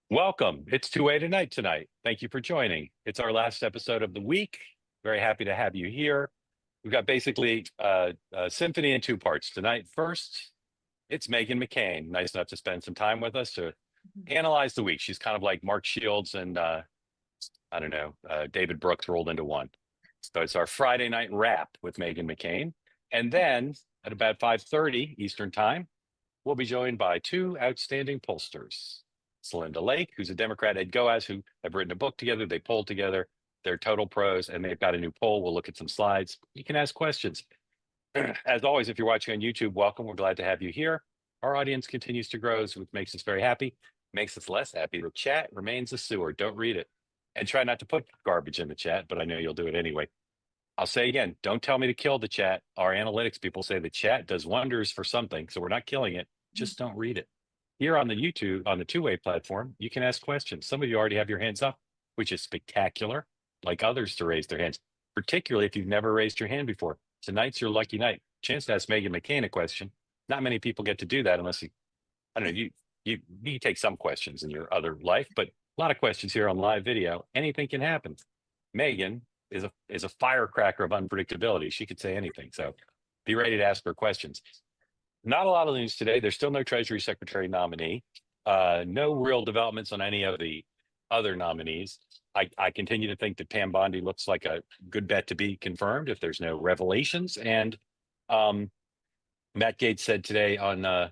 Welcome. It's two-way tonight. Thank you for joining. It's our last episode of the week. Very happy to have you here. We've got basically a symphony in two parts tonight. First, it's Meghan McCain. Nice enough to spend some time with us to analyze the week. She's kind of like Mark Shields and David Brooks rolled into one. So it's our Friday night wrap with Meghan McCain. And then at about 5:30 Eastern time, we'll be joined by two outstanding pollsters. Celinda Lake, who's a Democrat at Goeas, who have written a book together. They polled together. They're total pros, and they've got a new poll. We'll look at some slides. You can ask questions. As always, if you're watching on YouTube, welcome. We're glad to have you here. Our audience continues to grow, which makes us very happy. Makes us less happy. The chat remains a sewer. Don't read it. And try not to put garbage in the chat, but I know you'll do it anyway. I'll say again, don't tell me to kill the chat. Our analytics people say the chat does wonders for something, so we're not killing it. Just don't read it. Here on the YouTube, on the two-way platform, you can ask questions. Some of you already have your hands up, which is spectacular, like others to raise their hands, particularly if you've never raised your hand before. Tonight's your lucky night. Chance to ask Meghan McCain a question. Not many people get to do that unless you take some questions in your other life, but a lot of questions here on live video. Anything can happen. Meghan is a firecracker of unpredictability. She could say anything. So be ready to ask her questions. Not a lot of news today. There's still no Treasury Secretary nominee. No real developments on any of the other nominees. I continue to think that Pam Bondi looks like a good bet to be confirmed if there's no revelations. And Matt Gaetz said today on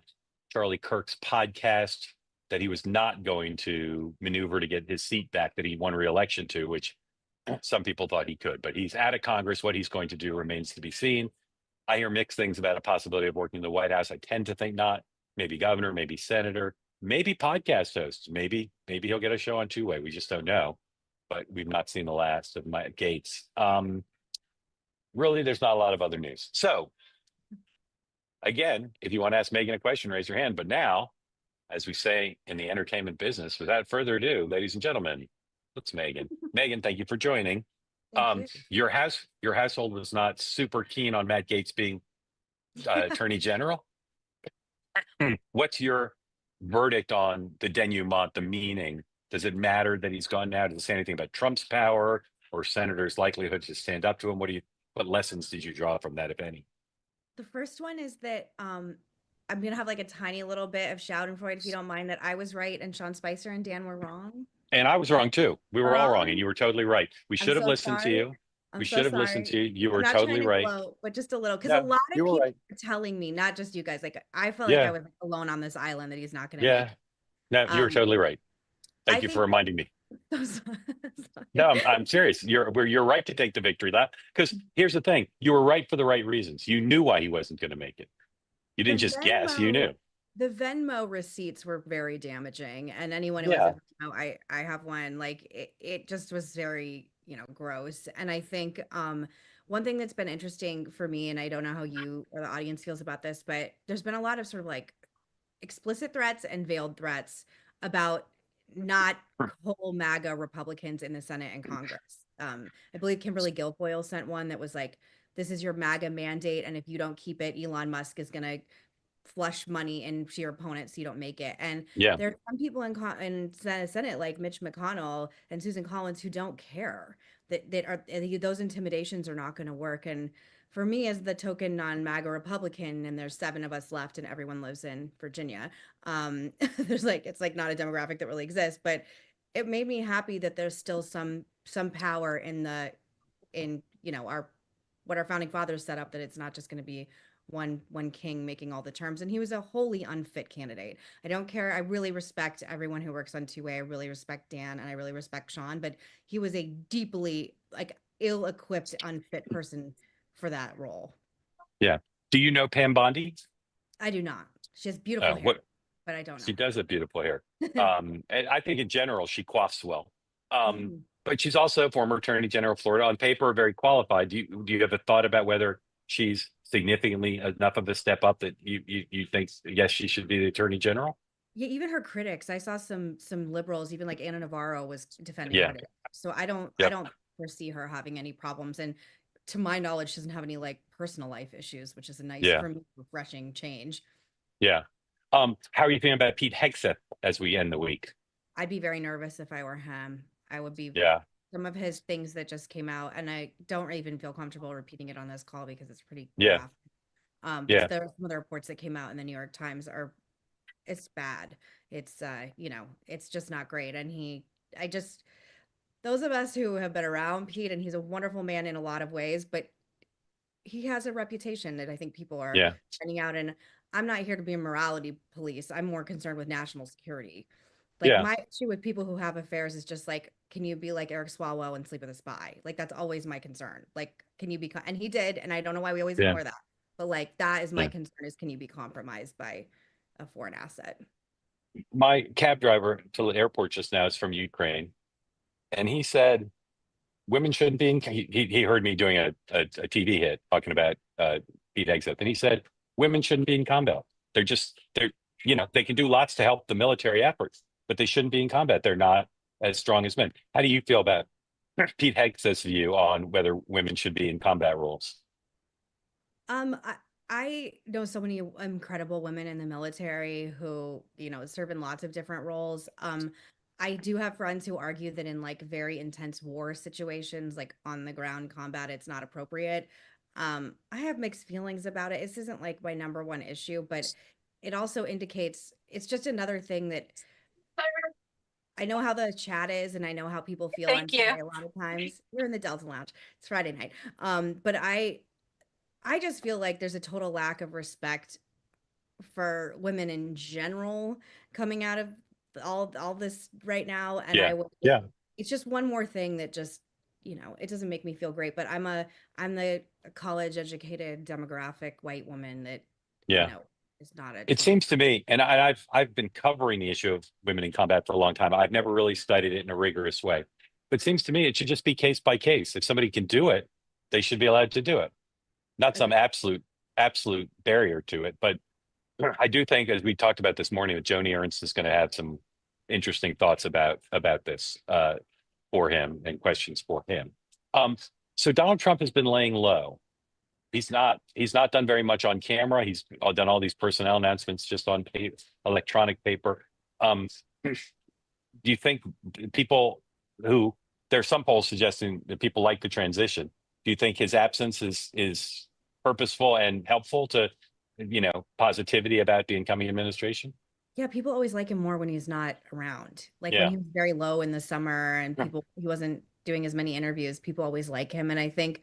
Charlie Kirk's podcast that he was not going to maneuver to get his seat back that he won re-election to, which some people thought he could. But he's out of Congress. What he's going to do remains to be seen. I hear mixed things about a possibility of working in the White House. I tend to think not. Maybe governor, maybe senator, maybe podcast host. Maybe he'll get a show on two-way. We just don't know. But we've not seen the last of Matt Gaetz. Really, there's not a lot of other news. So, again, if you want to ask Meghan a question, raise your hand. But now, as we say in the entertainment business, without further ado, ladies and gentlemen, it's Meghan. Meghan, thank you for joining. Your household was not super keen on Matt Gaetz being Attorney General. What's your verdict on the denouement, the meaning? Does it matter that he's gone now? Does it say anything about Trump's power or senators' likelihood to stand up to him? What lessons did you draw from that, if any? The first one is that I'm gonna have like a tiny little bit of Schadenfreude, if you don't mind, that I was right and Sean Spicer and Dan were wrong. And I was wrong too. We were all wrong, and you were totally right. We should have listened to you. We should have listened to you. You were totally right. Gloat, but just a little, because a lot of people are telling me, not just you guys. Like I felt like I was alone on this island that he's not going to. Yeah, no, you were totally right. Thank you for reminding me. No, I'm serious. You're right to take the victory lap, because here's the thing: you were right for the right reasons. You knew why he wasn't going to make it. You didn't just guess. You knew. The Venmo receipts were very damaging, and anyone who has I have one. Like it just was very gross. And I think one thing that's been interesting for me, and I don't know how you or the audience feels about this, but there's been a lot of sort of like explicit threats and veiled threats about not whole MAGA Republicans in the Senate and Congress. I believe Kimberly Guilfoyle sent one that was like, "This is your MAGA mandate, and if you don't keep it, Elon Musk is going to flush money into your opponent so you don't make it." And there are some people in Senate like Mitch McConnell and Susan Collins who don't care that those intimidations are not going to work. And for me, as the token non-MAGA Republican, and there's 7 of us left and everyone lives in Virginia, there's it's like not a demographic that really exists, but it made me happy that there's still some power in what our founding fathers set up, that it's not just going to be one king making all the terms. And he was a wholly unfit candidate. I don't care. I really respect everyone who works on two-way. I really respect Dan and I really respect Sean, but he was a deeply ill-equipped, unfit person for that role. Yeah. Do you know Pam Bondi? I do not. She has beautiful hair, but I don't know. She does have beautiful hair. And I think in general, she quaffs well. But she's also a former Attorney General of Florida. On paper, very qualified. Do you have a thought about whether she's significantly enough of a step up that you think, yes, she should be the Attorney General? Yeah, even her critics. I saw some liberals, even like Anna Navarro was defending her. So I don't foresee her having any problems. And to my knowledge, she doesn't have any like personal life issues, which is a nice, for me, refreshing change. Yeah. How are you feeling about Pete Hegseth as we end the week? I'd be very nervous if I were him. I would be. Yeah. Some of his things that just came out, and I don't even feel comfortable repeating it on this call because it's pretty Yeah. graphic. Yeah. But there are some of the reports that came out in the New York Times are, it's bad. It's it's just not great. And I just, those of us who have been around Pete, and he's a wonderful man in a lot of ways, but he has a reputation that I think people are Yeah. finding out. And I'm not here to be a morality police. I'm more concerned with national security. Like Yeah. my issue with people who have affairs is just like, can you be like Eric Swalwell and sleep with a spy? Like that's always my concern. Like, can you be? And he did, and I don't know why we always Yeah. ignore that. But like that is my Yeah. concern: is can you be compromised by a foreign asset? My cab driver to the airport just now is from Ukraine, and he said women shouldn't be in. He heard me doing a TV hit talking about Pete Hegseth, and he said women shouldn't be in combat. They're they can do lots to help the military efforts, but they shouldn't be in combat. They're not as strong as men. How do you feel about Pete Hegseth's view on whether women should be in combat roles? I know so many incredible women in the military who, serve in lots of different roles. I do have friends who argue that in like very intense war situations, like on the ground combat, it's not appropriate. I have mixed feelings about it. This isn't like my number one issue, but it also indicates it's just another thing that I know how the chat is, and I know how people feel on Thank you. Sunday a lot of times. You're in the Delta Lounge. It's Friday night. But I just feel like there's a total lack of respect for women in general coming out of all this right now. And Yeah. Yeah. it's just one more thing that just, it doesn't make me feel great. But I'm the college educated demographic white woman that, Yeah. is not a It seems to me, and I've been covering the issue of women in combat for a long time. I've never really studied it in a rigorous way, but it seems to me it should just be case by case. If somebody can do it, they should be allowed to do it. Not some absolute barrier to it, but I do think, as we talked about this morning, that Joni Ernst is going to have some interesting thoughts about this for him and questions for him. So Donald Trump has been laying low. He's not done very much on camera. He's done all these personnel announcements just on electronic paper. Do you think people who there's some polls suggesting that people like the transition? Do you think his absence is purposeful and helpful to positivity about the incoming administration? Yeah, people always like him more when he's not around. Like when Yeah. he was very low in the summer and he wasn't doing as many interviews, people always like him. And I think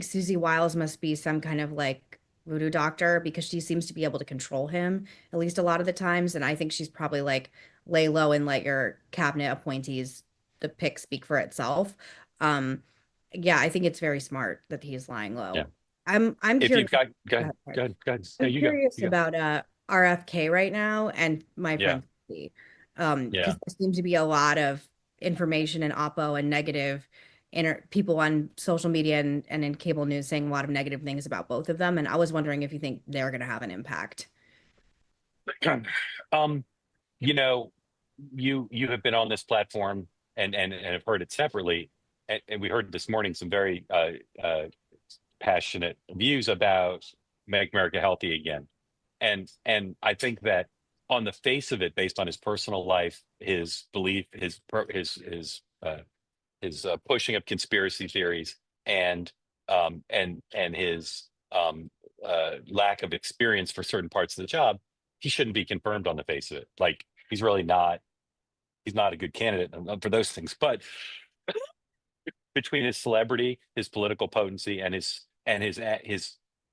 Susie Wiles must be some kind of like voodoo doctor because she seems to be able to control him at least a lot of the times. And I think she's probably like lay low and let your cabinet appointees, the pick speak for itself. Yeah, I think it's very smart that he's lying low. Yeah. I'm If curious. you've got, go Go ahead. ahead. Go ahead. Go ahead. No, I'm you go. curious You go. about RFK right now and my Yeah. friend Tulsi. Yeah. Because there seems to be a lot of information and oppo and negative people on social media and in cable news saying a lot of negative things about both of them. And I was wondering if you think they're going to have an impact. You know, you have been on this platform and have heard it separately, and we heard this morning some very passionate views about Make America Healthy Again, and I think that on the face of it, based on his personal life, his belief, his pushing of conspiracy theories, and his lack of experience for certain parts of the job, he shouldn't be confirmed on the face of it. Like he's really not. He's not a good candidate for those things. But between his celebrity, his political potency, and his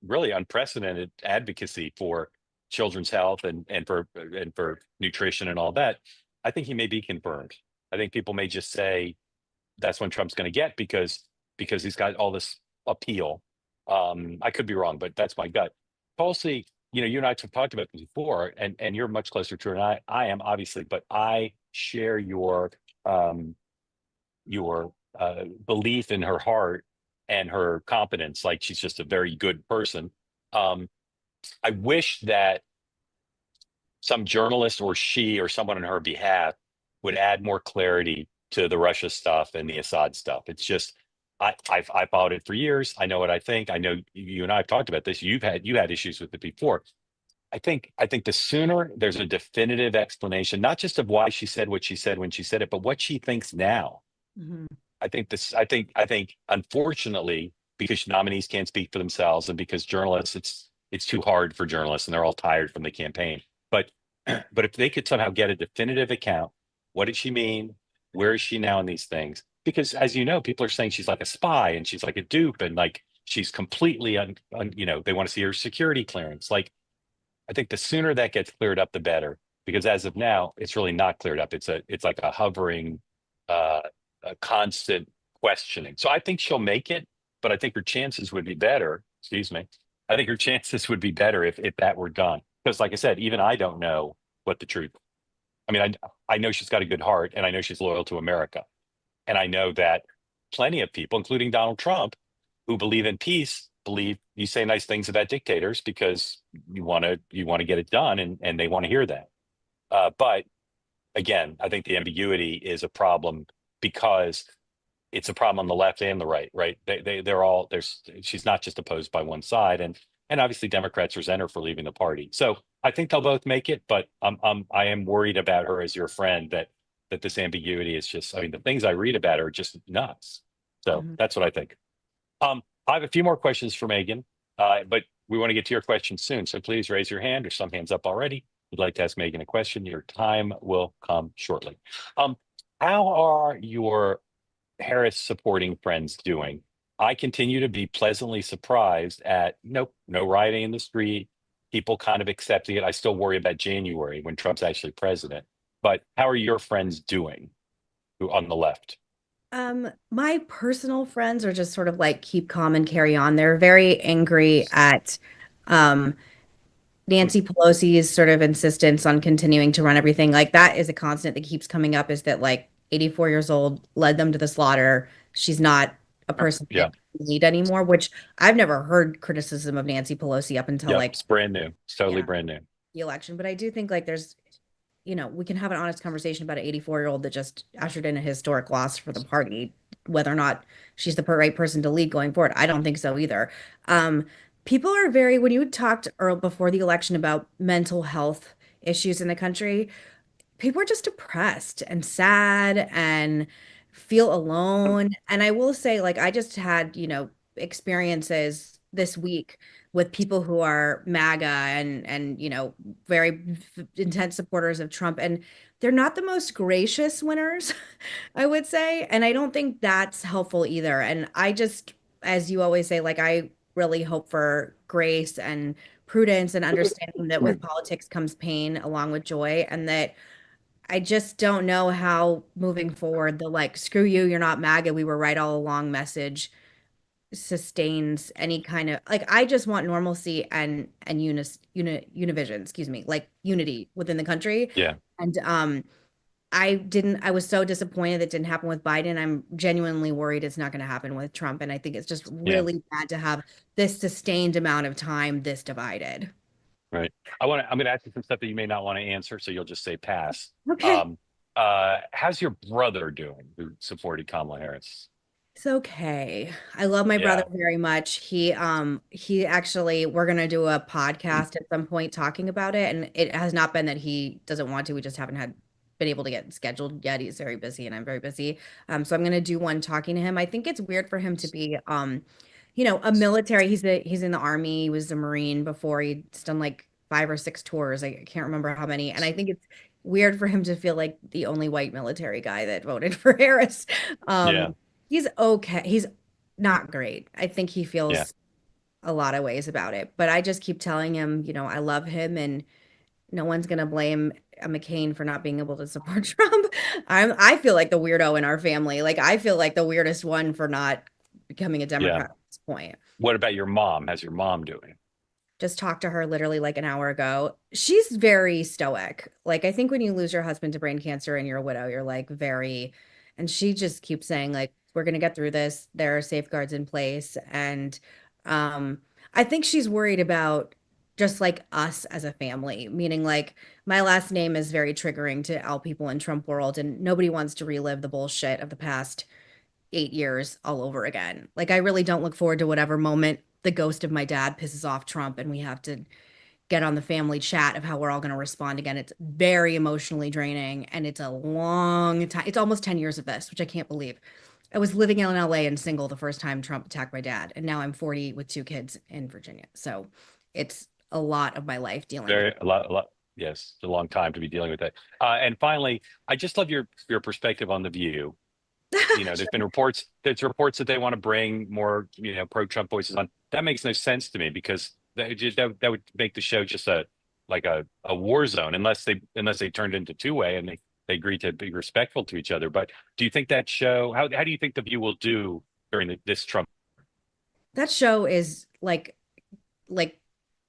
really unprecedented advocacy for children's health and for nutrition and all that, I think he may be confirmed. I think people may just say that's when Trump's going to get because he's got all this appeal. I could be wrong, but that's my gut. Tulsi, you and I have talked about this before, and you're much closer to her than I am, obviously, but I share your belief in her heart and her competence. Like she's just a very good person. I wish that some journalist or she or someone on her behalf would add more clarity to the Russia stuff and the Assad stuff. It's just I followed it for years. I know what I think. I know you and I have talked about this. You had issues with it before. I think the sooner there's a definitive explanation, not just of why she said what she said when she said it, but what she thinks now. Mhm. I think unfortunately, because nominees can't speak for themselves and because journalists, it's too hard for journalists and they're all tired from the campaign. But but if they could somehow get a definitive account, what did she mean? Where is she now in these things? Because as you know, people are saying she's like a spy and she's like a dupe and like she's completely they want to see her security clearance. Like I think the sooner that gets cleared up, the better. Because as of now, it's really not cleared up. It's like a hovering, uh, a constant questioning. So I think she'll make it, but I think her chances would be better. Excuse me. I think her chances would be better if that were done. Because like I said, even I don't know what the truth. I mean, I know she's got a good heart, and I know she's loyal to America, and I know that plenty of people, including Donald Trump, who believe in peace, believe you say nice things about dictators because you want to get it done, and they want to hear that. But again, I think the ambiguity is a problem because it's a problem on the left and the right. Right? They're all there's. She's not just opposed by one side, and obviously Democrats resent her for leaving the party. So I think they'll both make it, but I am worried about her as your friend that this ambiguity is just. I mean, the things I read about her are just nuts. So Mhm. that's what I think. I have a few more questions for Megan, but we want to get to your questions soon. So please raise your hand or some hands up already. If you'd like to ask Megan a question, your time will come shortly. Um, how are your Harris supporting friends doing? I continue to be pleasantly surprised at nope, no rioting in the street, people kind of accepting it. I still worry about January when Trump's actually president. But how are your friends doing who on the left? My personal friends are just sort of like keep calm and carry on. They're very angry at um Nancy Pelosi's sort of insistence on continuing to run everything. Like that is a constant that keeps coming up is that like 84 years old led them to the slaughter. She's not a person that Yeah, can lead anymore, which I've never heard criticism of Nancy Pelosi up until yep, like it's brand new. It's totally yeah, brand new. the election. But I do think like there's we can have an honest conversation about an 84-year-old that just ushered in a historic loss for the party, whether or not she's the right person to lead going forward. I don't think so either. Um, People are very, when you talked early before the election about mental health issues in the country, people are just depressed and sad and feel alone. And I will say, like, I just had, experiences this week with people who are MAGA and very intense supporters of Trump. And they're not the most gracious winners, I would say. And I don't think that's helpful either. And I just, as you always say, like, I really hope for grace and prudence and understanding that with politics comes pain along with joy, and that I just don't know how moving forward the like screw you, you're not MAGA, we were right all along message sustains any kind of like I just want normalcy and univision, excuse me, like unity within the country. Yeah, And I was so disappointed that didn't happen with Biden. I'm genuinely worried it's not going to happen with Trump. And I think it's just yeah, really bad to have this sustained amount of time this divided. right. I'm gonna ask you some stuff that you may not want to answer, so you'll just say pass. Okay. How's your brother doing who supported Kamala Harris? It's okay. I love my brother Yeah, very much. He actually, we're gonna do a podcast at some point talking about it, and it has not been that he doesn't want to. We just haven't had been able to get scheduled yet. He's very busy, and I'm very busy. So I'm gonna do one talking to him. I think it's weird for him to be, a military. He's in the army. He was a Marine before. He's done like 5 or 6 tours. I can't remember how many. And I think it's weird for him to feel like the only white military guy that voted for Harris. yeah, Um, He's okay. He's not great. I think he yeah, feels a lot of ways about it, but I just keep telling him, I love him and no one's gonna blame McCain for not being able to support Trump. I feel like the weirdo in our family. Like I feel like the weirdest one for not becoming a yeah. Democrat at this point. What about your mom? How's your mom doing? Just talked to her literally like an hour ago. She's very stoic. Like I think when you lose your husband to brain cancer and you're a widow, you're like very, and she just keeps saying like, we're gonna get through this. There are safeguards in place. And I think she's worried about just like us as a family, meaning like my last name is very triggering to all people in Trump world, and nobody wants to relive the bullshit of the past 8 years all over again. Like I really don't look forward to whatever moment the ghost of my dad pisses off Trump and we have to get on the family chat of how we're all going to respond again. It's very emotionally draining, and it's a long time. It's almost 10 years of this, which I can't believe. I was living in LA and single the first time Trump attacked my dad, and now I'm 40 with 2 kids in Virginia. So it's a lot of my life dealing with Very a lot, a lot. Yes, it's a long time to be dealing with that. And finally, I just love your perspective on the View. You know, there's been reports. There's reports that they want to bring more, pro-Trump voices on. That makes no sense to me because that would make the show just a war zone unless they turned into two-way and they agreed to be respectful to each other. But do you think that show? How do you think the View will do during this Trump? that show is like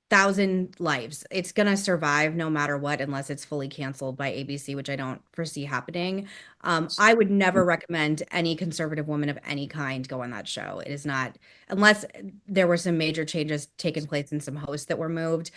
thousand lives. It's gonna survive no matter what, unless it's fully canceled by ABC, which I don't foresee happening. I would never recommend any conservative woman of any kind go on that show. It is not, unless there were some major changes taking place and some hosts that were moved.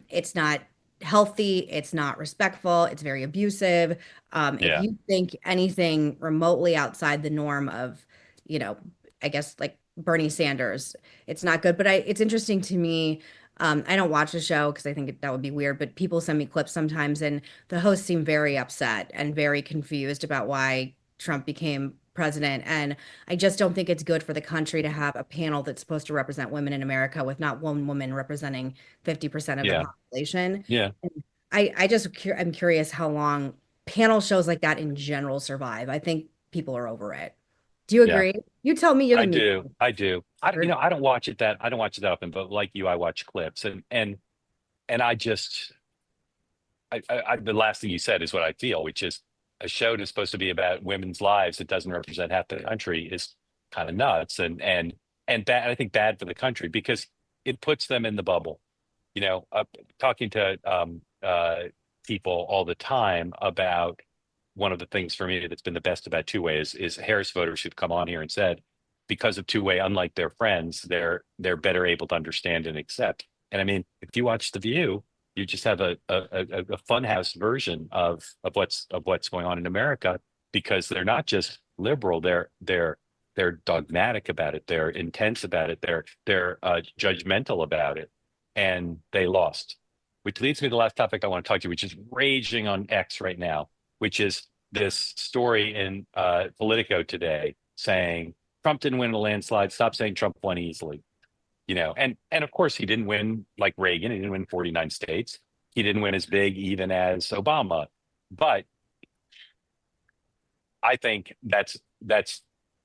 It's not healthy. It's not respectful. It's very abusive. If Yeah, you think anything remotely outside the norm of, you know, I guess like Bernie Sanders, it's not good. But it's interesting to me. I don't watch the show because I think that would be weird, but people send me clips sometimes, and the hosts seem very upset and very confused about why Trump became president. And I just don't think it's good for the country to have a panel that's supposed to represent women in America with not one woman representing 50% of the yeah, population. yeah, And I'm curious how long panel shows like that in general survive. I think people are over it. Do you yeah. agree? You tell me, you're the I media do. I do. expert. I don't watch it that. I don't watch it that often, but like you, I watch clips and I just the last thing you said is what I feel, which is a show that's supposed to be about women's lives that doesn't represent half the country is kind of nuts and bad. I think bad for the country because it puts them in the bubble. Talking to people all the time about one of the things for me that's been the best about two way is Harris voters who've come on here and said because of two way, unlike their friends, they're better able to understand and accept. And I mean, if you watch The View, you just have a funhouse version of what's going on in America because they're not just liberal, they're dogmatic about it, they're intense about it, they're judgmental about it, and they lost. Which leads me to the last topic I want to talk to you, which is raging on X right now, which is this story in Politico today saying Trump didn't win a landslide. Stop saying Trump won easily. And of course he didn't win like Reagan. He didn't win 49 states. He didn't win as big even as Obama. But I think that's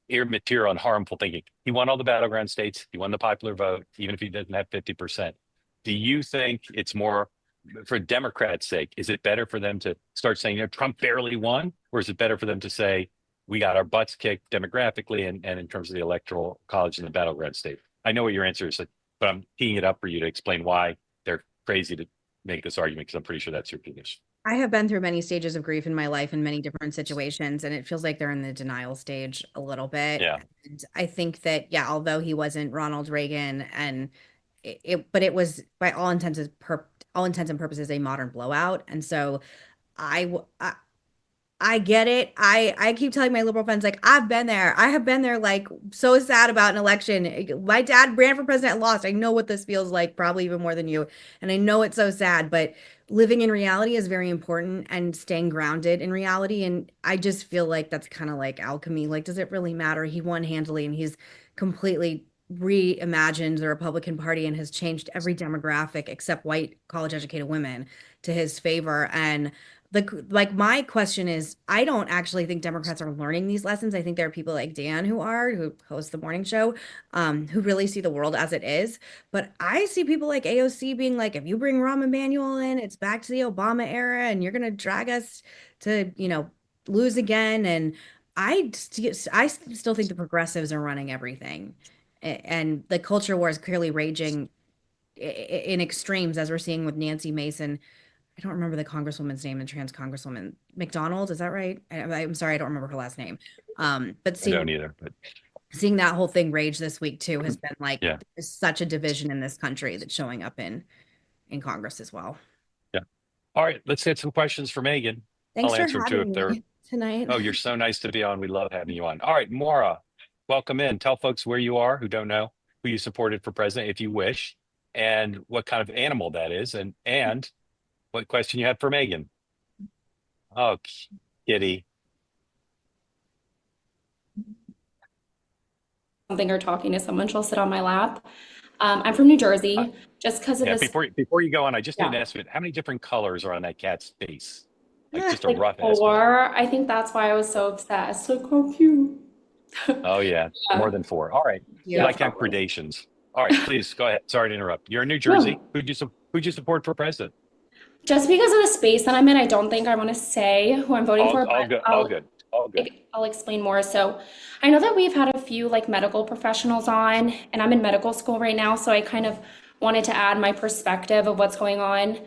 immaterial and harmful thinking. He won all the battleground states. He won the popular vote, even if he doesn't have 50%. Do you think it's more for Democrats' sake? Is it better for them to start saying, Trump barely won? Or is it better for them to say, we got our butts kicked demographically and in terms of the electoral college and the battleground state? I know what your answer is, but I'm teeing it up for you to explain why they're crazy to make this argument because I'm pretty sure that's your position. I have been through many stages of grief in my life in many different situations, and it feels like they're in the denial stage a little bit. Yeah. And I think that, yeah, although he wasn't Ronald Reagan, and but it was by all intents and purposes a modern blowout. And so I, I get it. I keep telling my liberal friends, like, I've been there. I have been there, like, so sad about an election. My dad ran for president and lost. I know what this feels like, probably even more than you. And I know it's so sad, but living in reality is very important and staying grounded in reality. And I just feel like that's kind of like alchemy. Like, does it really matter? He won handily and he's completely reimagined the Republican Party and has changed every demographic except white college educated women to his favor. And my question is, I don't actually think Democrats are learning these lessons. I think there are people like Dan who host the morning show, who really see the world as it is. But I see people like AOC being like, if you bring Rahm Emanuel in, it's back to the Obama era, and you're gonna drag us to, lose again. And I still think the progressives are running everything, and the culture war is clearly raging in extremes, as we're seeing with Nancy Mason. I don't remember the congresswoman's name, the trans congresswoman. McDonald, is that right? I'm sorry, I don't remember her last name. But I don't either, but seeing that whole thing rage this week too has been like, yeah. there's such a division in this country that's showing up in Congress as well. Yeah. All right, let's get some questions for Megan. Thanks I'll for answer them too if having they're. me tonight. Oh, you're so nice to be on. We love having you on. All right, Maura, welcome in. Tell folks where you are who don't know who you supported for president if you wish. and what kind of animal that is, and what question you had for Megan. Oh, kitty. Something or talking to someone, she'll sit on my lap. I'm from New Uh, Jersey, just because of yeah, this. before you go on, I just need an Yeah, estimate. How many different colors are on that cat's face? Like just a like rough estimate. 4. I think that's why I was so obsessed. Look how cute. Oh yeah, more Yeah, than four. All right. You yeah, Beautiful. like to have probably. gradations. All right, please go ahead. Sorry to interrupt. You're in New Jersey. No, Who'd you support for president? just because of the space that I'm in, I don't think I want to say who I'm voting for, All but good. All good. All good. I'll explain more. So I know that we've had a few like medical professionals on, and I'm in medical school right now, so I kind of wanted to add my perspective of what's going on.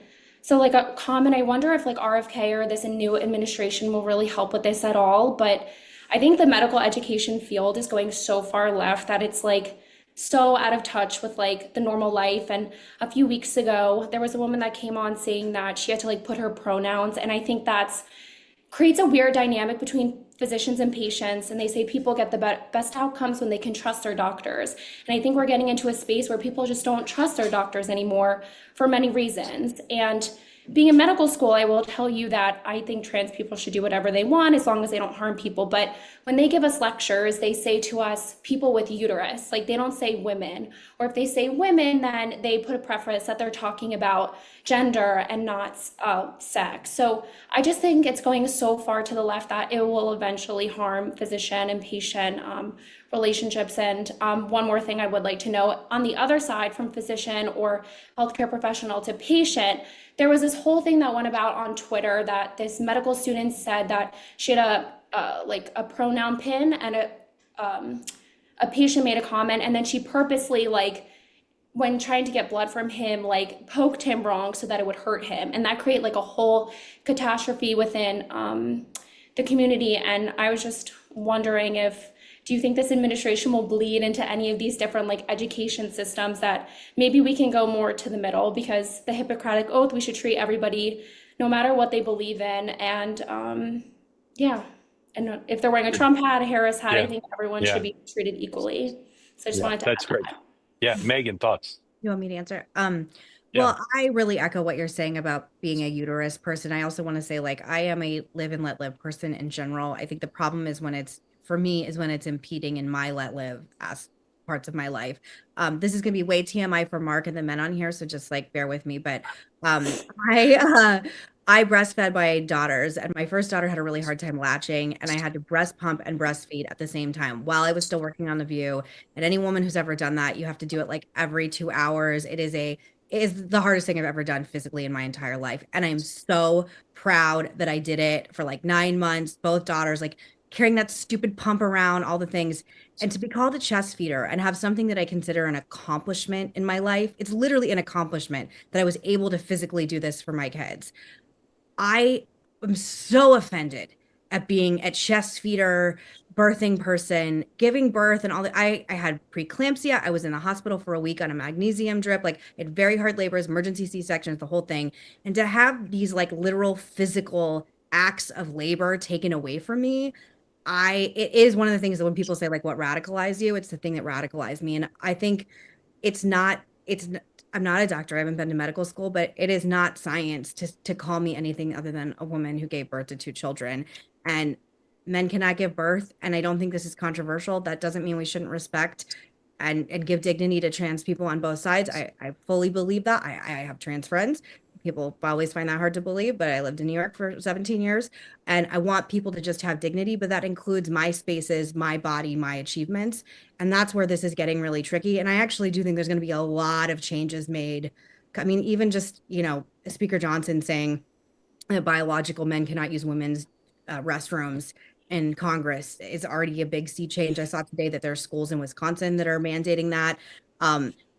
So like a comment, I wonder if like RFK or this new administration will really help with this at all. But I think the medical education field is going so far left that it's like so out of touch with like the normal life. And a few weeks ago, there was a woman that came on saying that she had to like put her pronouns, and I think that's creates a weird dynamic between physicians and patients, and they say people get the best outcomes when they can trust their doctors, and I think we're getting into a space where people just don't trust their doctors anymore for many reasons. And being in medical school, I will tell you that I think trans people should do whatever they want as long as they don't harm people. But when they give us lectures, they say to us people with uterus, like they don't say women. Or if they say women, then they put a preface that they're talking about gender and not sex. So I just think it's going so far to the left that it will eventually harm physician and patient relationships. And one more thing I would like to know, on the other side, from physician or healthcare professional to patient, there was this whole thing that went about on Twitter that this medical student said that she had like a pronoun pin, and a patient made a comment, and then she purposely like when trying to get blood from him, like poked him wrong so that it would hurt him. And that created like a whole catastrophe within the community. And I was just wondering if, do you think this administration will bleed into any of these different like education systems that maybe we can go more to the middle? Because the Hippocratic Oath, we should treat everybody no matter what they believe in. And yeah, and if they're wearing a Trump hat, a Harris hat, I Yeah. think everyone Yeah. should be treated equally. So I just Yeah. wanted to That's add great. that. Yeah. Megan, thoughts? You want me to answer? Yeah. Well, I really echo what you're saying about being a uterus person. I also want to say, like, I am a live and let live person in general. I think the problem is when it's, for me, is when it's impeding in my let live as parts of my life. This is gonna be way TMI for Mark and the men on here, so just like bear with me. But I breastfed my daughters, and my first daughter had a really hard time latching, and I had to breast pump and breastfeed at the same time while I was still working on The View. And any woman who's ever done that, you have to do it like every 2 hours. It is the hardest thing I've ever done physically in my entire life. And I'm so proud that I did it for like 9 months, both daughters, like carrying that stupid pump around, all the things. And to be called a chest feeder and have something that I consider an accomplishment in my life, it's literally an accomplishment that I was able to physically do this for my kids. I am so offended at being a chest feeder, birthing person, giving birth, and all that. I had preeclampsia. I was in the hospital for a week on a magnesium drip, like I had very hard labors, emergency C-sections, the whole thing. And to have these like literal physical acts of labor taken away from me, it is one of the things that when people say like what radicalized you, it's the thing that radicalized me. And I think it's not, I'm not a doctor. I haven't been to medical school, but it is not science to call me anything other than a woman who gave birth to 2 children. And men cannot give birth. And I don't think this is controversial. That doesn't mean we shouldn't respect and give dignity to trans people on both sides. I fully believe that. I have trans friends. People always find that hard to believe, but I lived in New York for 17 years, and I want people to just have dignity, but that includes my spaces, my body, my achievements. And that's where this is getting really tricky. And I actually do think there's going to be a lot of changes made. I mean, even just, Speaker Johnson saying that biological men cannot use women's restrooms in Congress is already a big sea change. I saw today that there are schools in Wisconsin that are mandating that.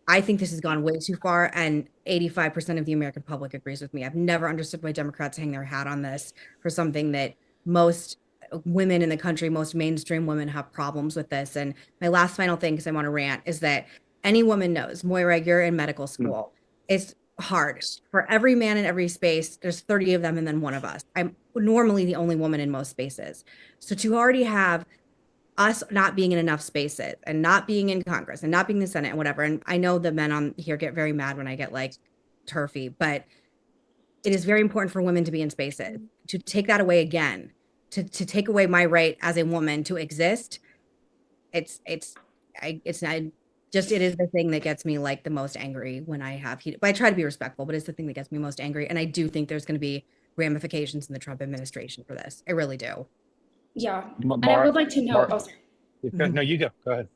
I think this has gone way too far, and 85% of the American public agrees with me. I've never understood why Democrats hang their hat on this for something that most women in the country, most mainstream women have problems with this. And my last final thing, because I want to rant, is that any woman knows, Moira, you're in medical school. It's hard. For every man in every space, there's 30 of them and then one of us. I'm normally the only woman in most spaces. So to already have us not being in enough spaces and not being in Congress and not being in the Senate and whatever. And I know the men on here get very mad when I get like turfy, but it is very important for women to be in spaces. To take that away again, to take away my right as a woman to exist, it's not just, it is the thing that gets me like the most angry when I have heat. But I try to be respectful, but it's the thing that gets me most angry. And I do think there's going to be ramifications in the Trump administration for this. I really do. Yeah. And I would like to know, oh, sorry. No, you go ahead.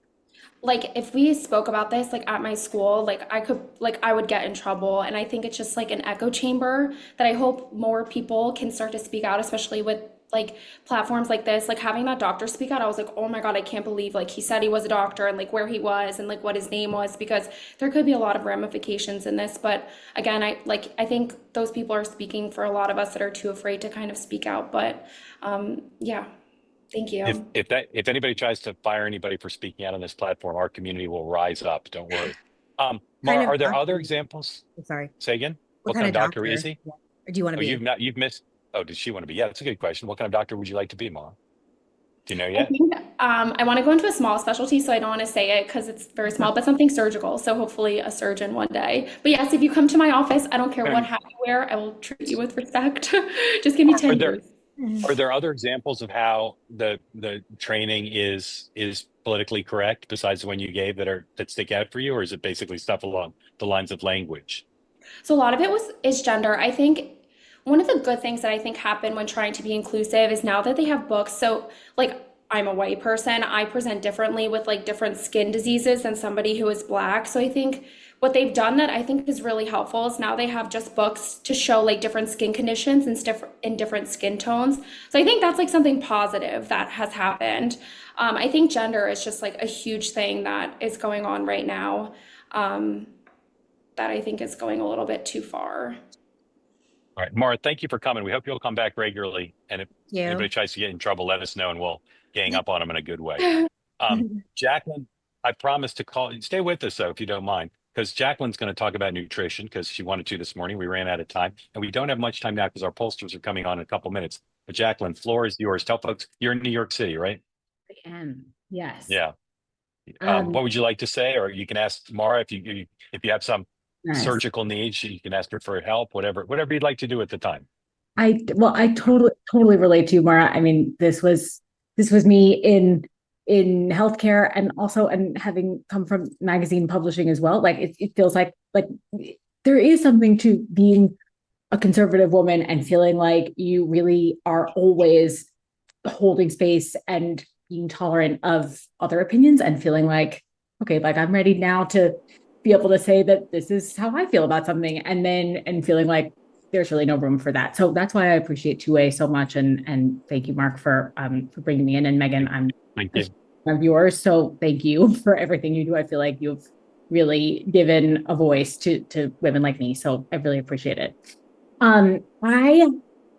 Like if we spoke about this like at my school, like I would get in trouble. And I think it's just like an echo chamber that I hope more people can start to speak out, especially with like platforms like this. Like having that doctor speak out, I was like, oh my God, I can't believe like he said he was a doctor and like where he was and like what his name was, because there could be a lot of ramifications in this. But again, I think those people are speaking for a lot of us that are too afraid to kind of speak out. But yeah. Thank you. If anybody tries to fire anybody for speaking out on this platform, our community will rise up. Don't worry. Mara, are there other examples? Sorry. Say again. What kind of doctor is he? Or do you want to be? You've missed. Oh, does she want to be? Yeah, that's a good question. What kind of doctor would you like to be, Mara? Do you know yet? I want to go into a small specialty, so I don't want to say it because it's very small, but something surgical. So hopefully a surgeon one day. But yes, if you come to my office, I don't care what hat you wear, I will treat you with respect. Just give me 10 years. Are there other examples of how the training is politically correct besides the one you gave that stick out for you, or is it basically stuff along the lines of language? So a lot of it is gender. I think one of the good things that I think happened when trying to be inclusive is now that they have books. So like I'm a white person, I present differently with like different skin diseases than somebody who is Black. So I think what they've done that I think is really helpful is now they have just books to show like different skin conditions and different skin tones. So I think that's like something positive that has happened. I think gender is just like a huge thing that is going on right now, that I think is going a little bit too far. All right, Mara, thank you for coming. We hope you'll come back regularly. And if anybody tries to get in trouble, let us know and we'll gang up on them in a good way. Jacqueline, I promised to call. Stay with us though, if you don't mind, because Jacqueline's going to talk about nutrition because she wanted to this morning. We ran out of time and we don't have much time now because our pollsters are coming on in a couple minutes. But Jacqueline, floor is yours. Tell folks you're in New York City, right? I am. Yes. Yeah. What would you like to say? Or you can ask Mara if you have some surgical needs, you can ask her for help, whatever you'd like to do at the time. I totally relate to you, Mara. I mean, this was me in healthcare and also and having come from magazine publishing as well. Like it feels like there is something to being a conservative woman and feeling like you really are always holding space and being tolerant of other opinions and feeling like, okay, like I'm ready now to be able to say that this is how I feel about something, and feeling like there's really no room for that. So that's why I appreciate 2A so much, and thank you, Mark, for bringing me in, and Megan, I'm of yours, so thank you for everything you do. I feel like you've really given a voice to women like me, so I really appreciate it. I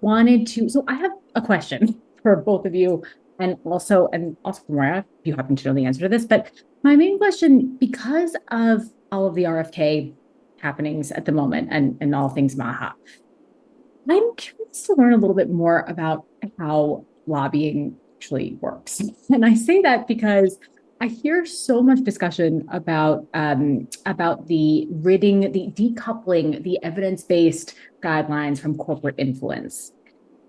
have a question for both of you, and also for Maria, if you happen to know the answer to this, but my main question, because of all of the RFK happenings at the moment and all things Maha, I'm curious to learn a little bit more about how lobbying actually works. And I say that because I hear so much discussion about the decoupling the evidence-based guidelines from corporate influence.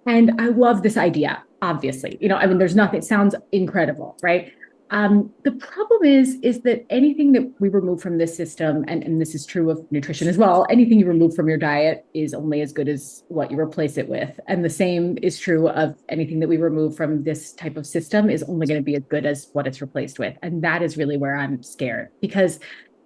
And I love this idea, obviously. I mean, there's nothing, it sounds incredible, right? The problem is that anything that we remove from this system, and this is true of nutrition as well, anything you remove from your diet is only as good as what you replace it with. And the same is true of anything that we remove from this type of system is only going to be as good as what it's replaced with. And that is really where I'm scared, because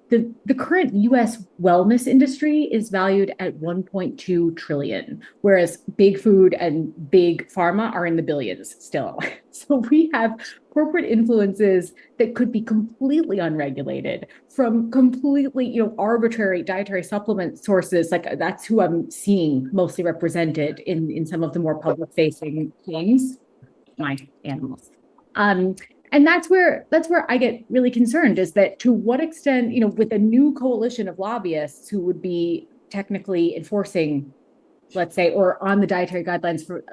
the current US wellness industry is valued at 1.2 trillion, whereas big food and big pharma are in the billions still. So we have corporate influences that could be completely unregulated from completely, arbitrary dietary supplement sources. Like that's who I'm seeing mostly represented in some of the more public facing things, my animals. And that's where I get really concerned, is that to what extent, with a new coalition of lobbyists who would be technically enforcing, let's say, or on the dietary guidelines for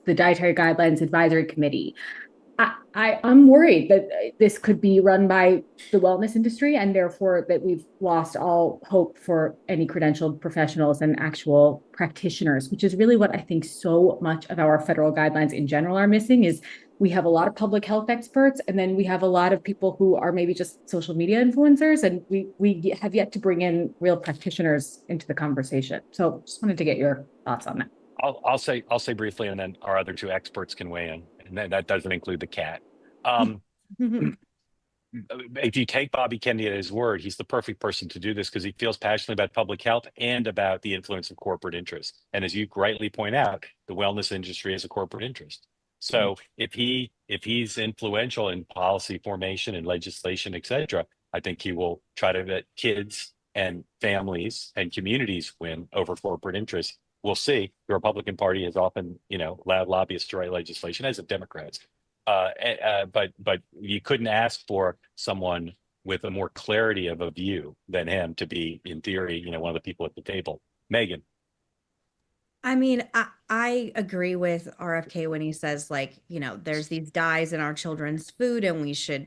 the Dietary Guidelines Advisory Committee, I'm worried that this could be run by the wellness industry, and therefore that we've lost all hope for any credentialed professionals and actual practitioners, which is really what I think so much of our federal guidelines in general are missing. Is we have a lot of public health experts, and then we have a lot of people who are maybe just social media influencers, and we have yet to bring in real practitioners into the conversation. So just wanted to get your thoughts on that. I'll say briefly, and then our other two experts can weigh in, and that doesn't include the cat. If you take Bobby Kennedy at his word, he's the perfect person to do this because he feels passionately about public health and about the influence of corporate interests. And as you rightly point out, the wellness industry is a corporate interest. So if he's influential in policy formation and legislation, et cetera, I think he will try to let kids and families and communities win over corporate interests. We'll see. The Republican Party has often, allowed lobbyists to write legislation, as have Democrats. But you couldn't ask for someone with a more clarity of a view than him to be, in theory, one of the people at the table. Megan. I mean, I agree with RFK when he says, like, there's these dyes in our children's food and we should,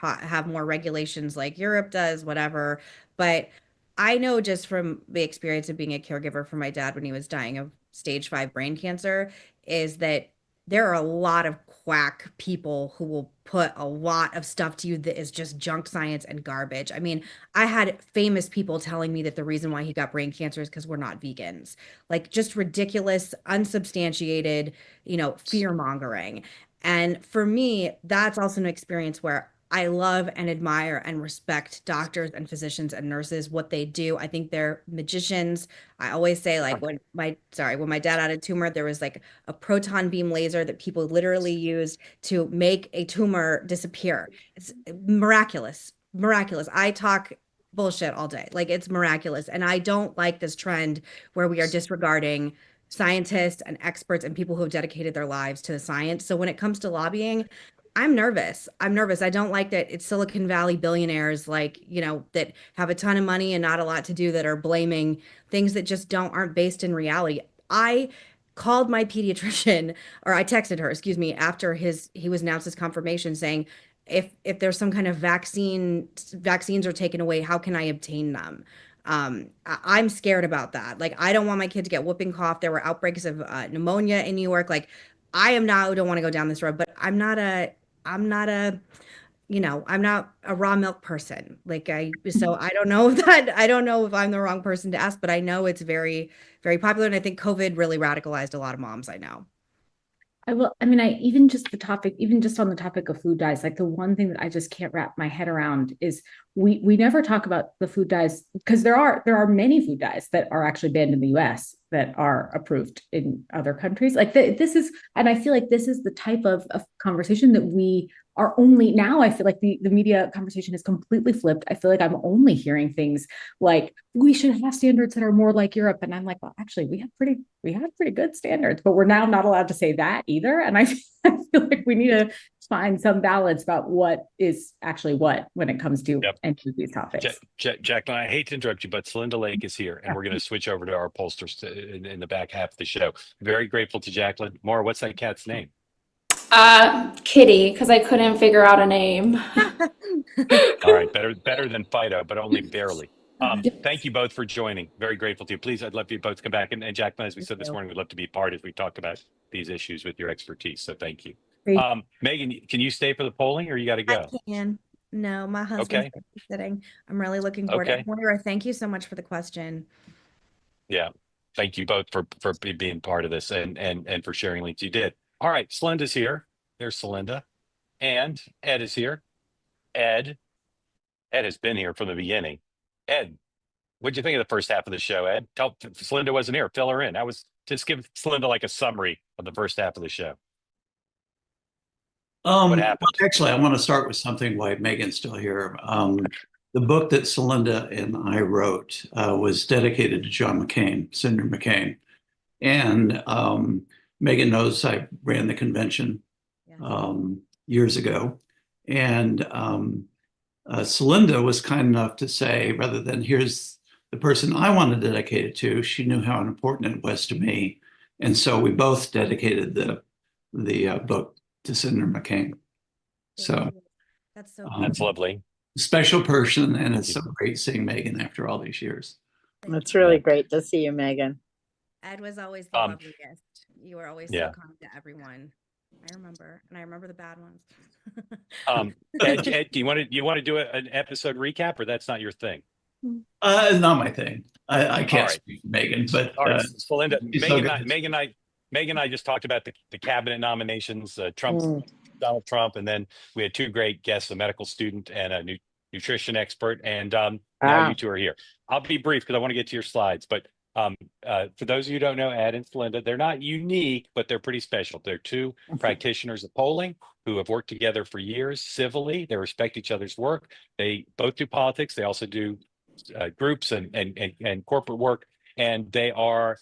have more regulations like Europe does, whatever. But I know just from the experience of being a caregiver for my dad when he was dying of stage 5 brain cancer, is that there are a lot of quack people who will put a lot of stuff to you that is just junk science and garbage. I mean, I had famous people telling me that the reason why he got brain cancer is because we're not vegans. Like, just ridiculous, unsubstantiated, fear mongering. And for me, that's also an experience where I love and admire and respect doctors and physicians and nurses, what they do. I think they're magicians. I always say, like, when my dad had a tumor, there was like a proton beam laser that people literally used to make a tumor disappear. It's miraculous, miraculous. I talk bullshit all day. Like, it's miraculous. And I don't like this trend where we are disregarding scientists and experts and people who have dedicated their lives to the science. So when it comes to lobbying, I'm nervous. I don't like that it's Silicon Valley billionaires, like, that have a ton of money and not a lot to do, that are blaming things that just aren't based in reality. I called my pediatrician, or I texted her, excuse me, after he was announced his confirmation, saying, if there's some kind of vaccines are taken away, how can I obtain them? I'm scared about that. Like, I don't want my kid to get whooping cough. There were outbreaks of pneumonia in New York. Like, don't want to go down this road, but I'm not a raw milk person. So I don't know I don't know if I'm the wrong person to ask, but I know it's very, very popular. And I think COVID really radicalized a lot of moms I know. Even just on the topic of food dyes, like, the one thing that I just can't wrap my head around is we never talk about the food dyes, because there are many food dyes that are actually banned in the US that are approved in other countries. Like, and I feel like this is the type of conversation that we are only now. I feel like the media conversation is completely flipped. I feel like I'm only hearing things like, we should have standards that are more like Europe. And I'm like, well, actually, we have pretty good standards, but we're now not allowed to say that either. And I feel like we need to find some balance about what is actually what when it comes to any of these topics. Jacqueline, I hate to interrupt you, but Celinda Lake is here, and we're going to switch over to our pollsters in the back half of the show. Very grateful to Jacqueline. Maura, what's that cat's name? Kitty, because I couldn't figure out a name. All right, better than Fido, but only barely. Thank you both for joining. Very grateful to you. Please, I'd love you both to come back. And Jacqueline, as we said this morning, we'd love to be part as we talk about these issues with your expertise. So thank you. Megan, can you stay for the polling, or you got to go? I can. No, my husband's sitting. I'm really looking forward to it. Moira, thank you so much for the question. Yeah, thank you both for being part of this and for sharing links you did. All right, Celinda's here. There's Celinda. And Ed is here. Ed has been here from the beginning. Ed, what'd you think of the first half of the show, Ed? Tell Celinda wasn't here. Fill her in. Just give Celinda like a summary of the first half of the show. What happened? Actually, I want to start with something while Megan's still here. The book that Celinda and I wrote was dedicated to John McCain, Senator McCain. And Megan knows I ran the convention years ago. And Celinda was kind enough to say, rather than here's the person I want to dedicate it to, she knew how important it was to me. And so we both dedicated the book to Senator McCain. Thank So you. That's so That's beautiful. lovely. special person, and it's so great seeing Megan after all these years. Thank It's you. really Yeah. great to see you, Megan. Ed was always the Um, loveliest. You were always yeah. so kind to everyone. I remember, and I remember the bad ones. Ed, do you want to do an episode recap, or that's not your thing? Not my thing. I All can't right. speak for Megan, but All right, so Linda, she's so Megan and I just talked about the cabinet nominations, Donald Trump, and then we had two great guests, a medical student and a nutrition expert, and now you two are here. I'll be brief because I want to get to your slides, but for those of you who don't know, Ed and Celinda, they're not unique, but they're pretty special. They're two practitioners of polling who have worked together for years civilly. They respect each other's work. They both do politics. They also do groups and corporate work, and they are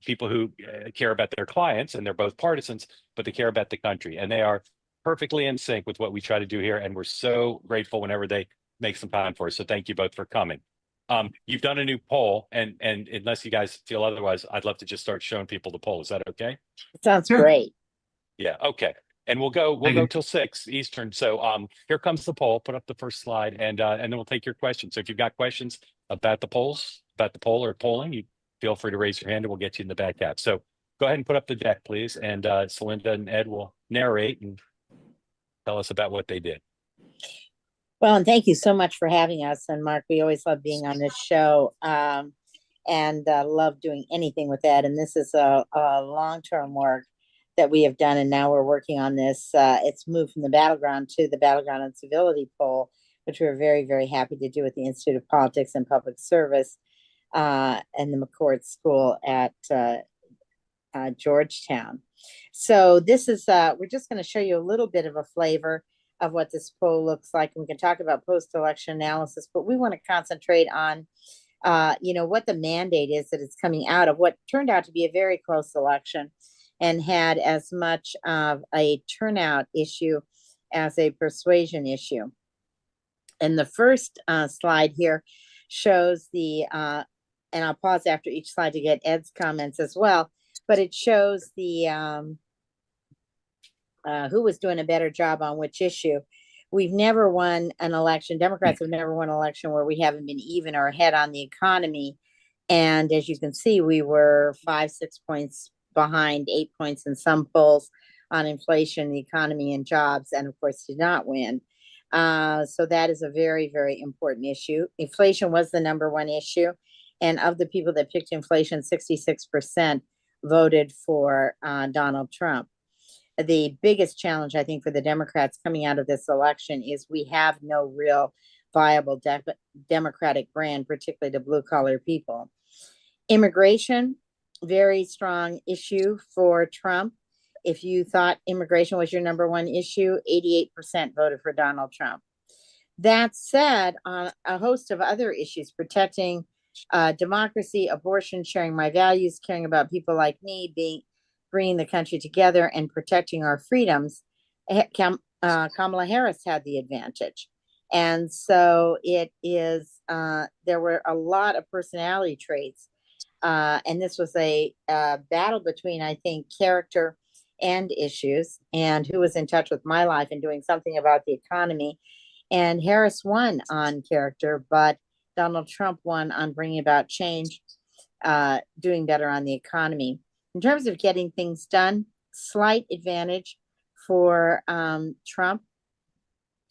people who care about their clients, and they're both partisans, but they care about the country, and they are perfectly in sync with what we try to do here. And we're so grateful whenever they make some time for us. So thank you both for coming. You've done a new poll, and unless you guys feel otherwise, I'd love to just start showing people the poll. Is that okay? Sounds Sure. great. Yeah. Okay. And we'll go till 6 Eastern. So here comes the poll. Put up the first slide, and then we'll take your questions. So if you've got questions about the polls, about the poll or polling, you feel free to raise your hand and we'll get you in the back cap. So go ahead and put up the deck, please. And Celinda and Ed will narrate and tell us about what they did. Well, and thank you so much for having us. And Mark, we always love being on this show and love doing anything with Ed. And this is a long-term work that we have done. And now we're working on this. It's moved from the battleground to the battleground on civility poll, which we're very, very happy to do with the Institute of Politics and Public Service and the McCord School at Georgetown. So this is, we're just going to show you a little bit of a flavor of what this poll looks like. And we can talk about post-election analysis, but we want to concentrate on, what the mandate is that it's coming out of what turned out to be a very close election and had as much of a turnout issue as a persuasion issue. And the first slide here shows the, and I'll pause after each slide to get Ed's comments as well, but it shows the, who was doing a better job on which issue. We've never won an election. Democrats have never won an election where we haven't been even or ahead on the economy. And as you can see, we were 5-6 points behind, 8 points in some polls on inflation, the economy, and jobs, and of course did not win. So that is a very, very important issue. Inflation was the number one issue. And of the people that picked inflation, 66% voted for Donald Trump. The biggest challenge, I think, for the Democrats coming out of this election is we have no real viable Democratic brand, particularly to blue-collar people. Immigration, very strong issue for Trump. If you thought immigration was your number one issue, 88% voted for Donald Trump. That said, on a host of other issues, protecting democracy, abortion, sharing my values, caring about people like me, bringing the country together and protecting our freedoms, Kamala Harris had the advantage. And so it is, there were a lot of personality traits. And this was a battle between, I think, character and issues, and who was in touch with my life and doing something about the economy. And Harris won on character, but Donald Trump won on bringing about change, doing better on the economy. In terms of getting things done, slight advantage for Trump.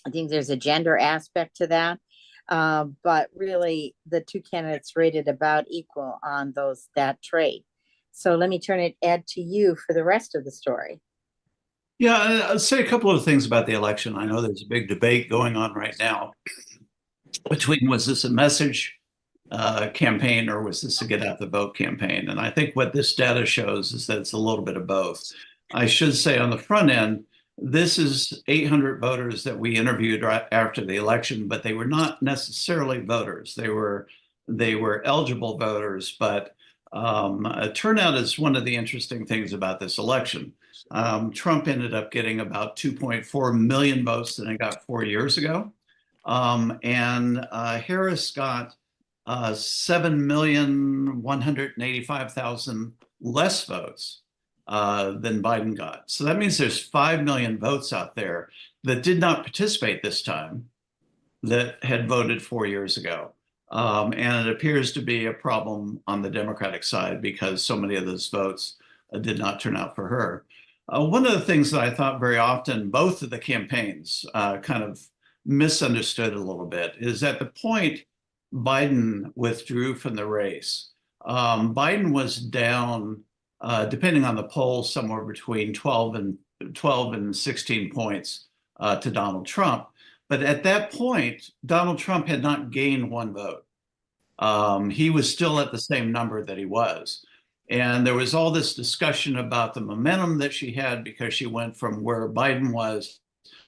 I think there's a gender aspect to that. But really, the two candidates rated about equal on that trait. So let me turn it, Ed, to you for the rest of the story. Yeah, I'll say a couple of things about the election. I know there's a big debate going on right now between, was this a message campaign or was this a get out the vote campaign? And I think what this data shows is that it's a little bit of both. I should say on the front end, this is 800 voters that we interviewed right after the election, but they were not necessarily voters. They were eligible voters, but turnout is one of the interesting things about this election. Trump ended up getting about 2.4 million votes than he got 4 years ago. And Harris got 7,185,000 less votes than Biden got. So that means there's 5 million votes out there that did not participate this time that had voted 4 years ago. And it appears to be a problem on the Democratic side because so many of those votes did not turn out for her. One of the things that I thought very often both of the campaigns kind of misunderstood a little bit is at the point Biden withdrew from the race, Biden was down, depending on the poll, somewhere between 12 and 16 points to Donald Trump. But at that point, Donald Trump had not gained one vote. He was still at the same number that he was. And there was all this discussion about the momentum that she had because she went from where Biden was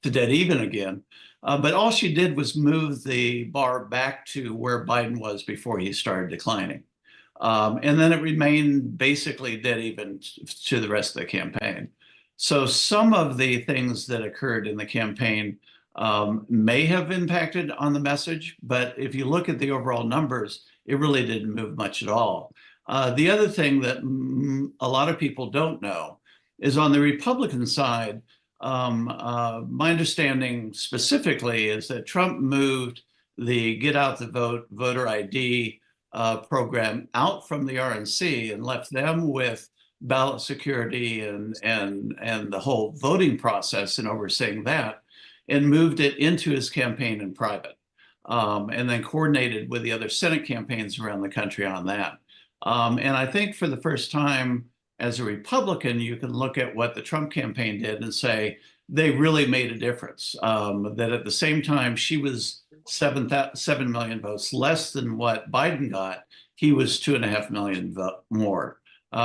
to dead even again. But all she did was move the bar back to where Biden was before he started declining. And then it remained basically dead even to the rest of the campaign. So some of the things that occurred in the campaign may have impacted on the message, but if you look at the overall numbers, it really didn't move much at all. The other thing that a lot of people don't know is on the Republican side, my understanding specifically is that Trump moved the Get Out the Vote voter ID program out from the RNC and left them with ballot security and the whole voting process and overseeing that, and moved it into his campaign in private, and then coordinated with the other Senate campaigns around the country on that. And I think for the first time as a Republican, you can look at what the Trump campaign did and say they really made a difference. That at the same time, she was 7 million votes less than what Biden got. He was 2.5 million more.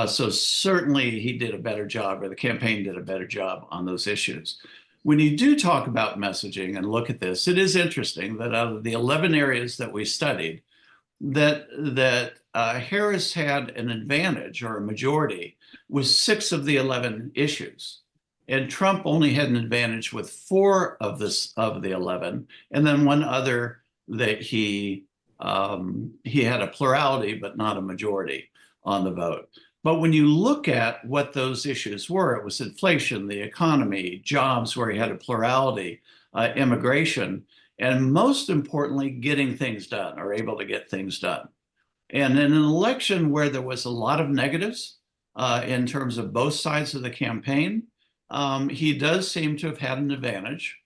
So certainly he did a better job, or the campaign did a better job on those issues. When you do talk about messaging and look at this, it is interesting that out of the 11 areas that we studied, that Harris had an advantage or a majority with 6 of the 11 issues. And Trump only had an advantage with 4 of the 11, and then one other that he had a plurality but not a majority on the vote. But when you look at what those issues were, it was inflation, the economy, jobs where he had a plurality, immigration, and most importantly, getting things done or able to get things done. And in an election where there was a lot of negatives in terms of both sides of the campaign, he does seem to have had an advantage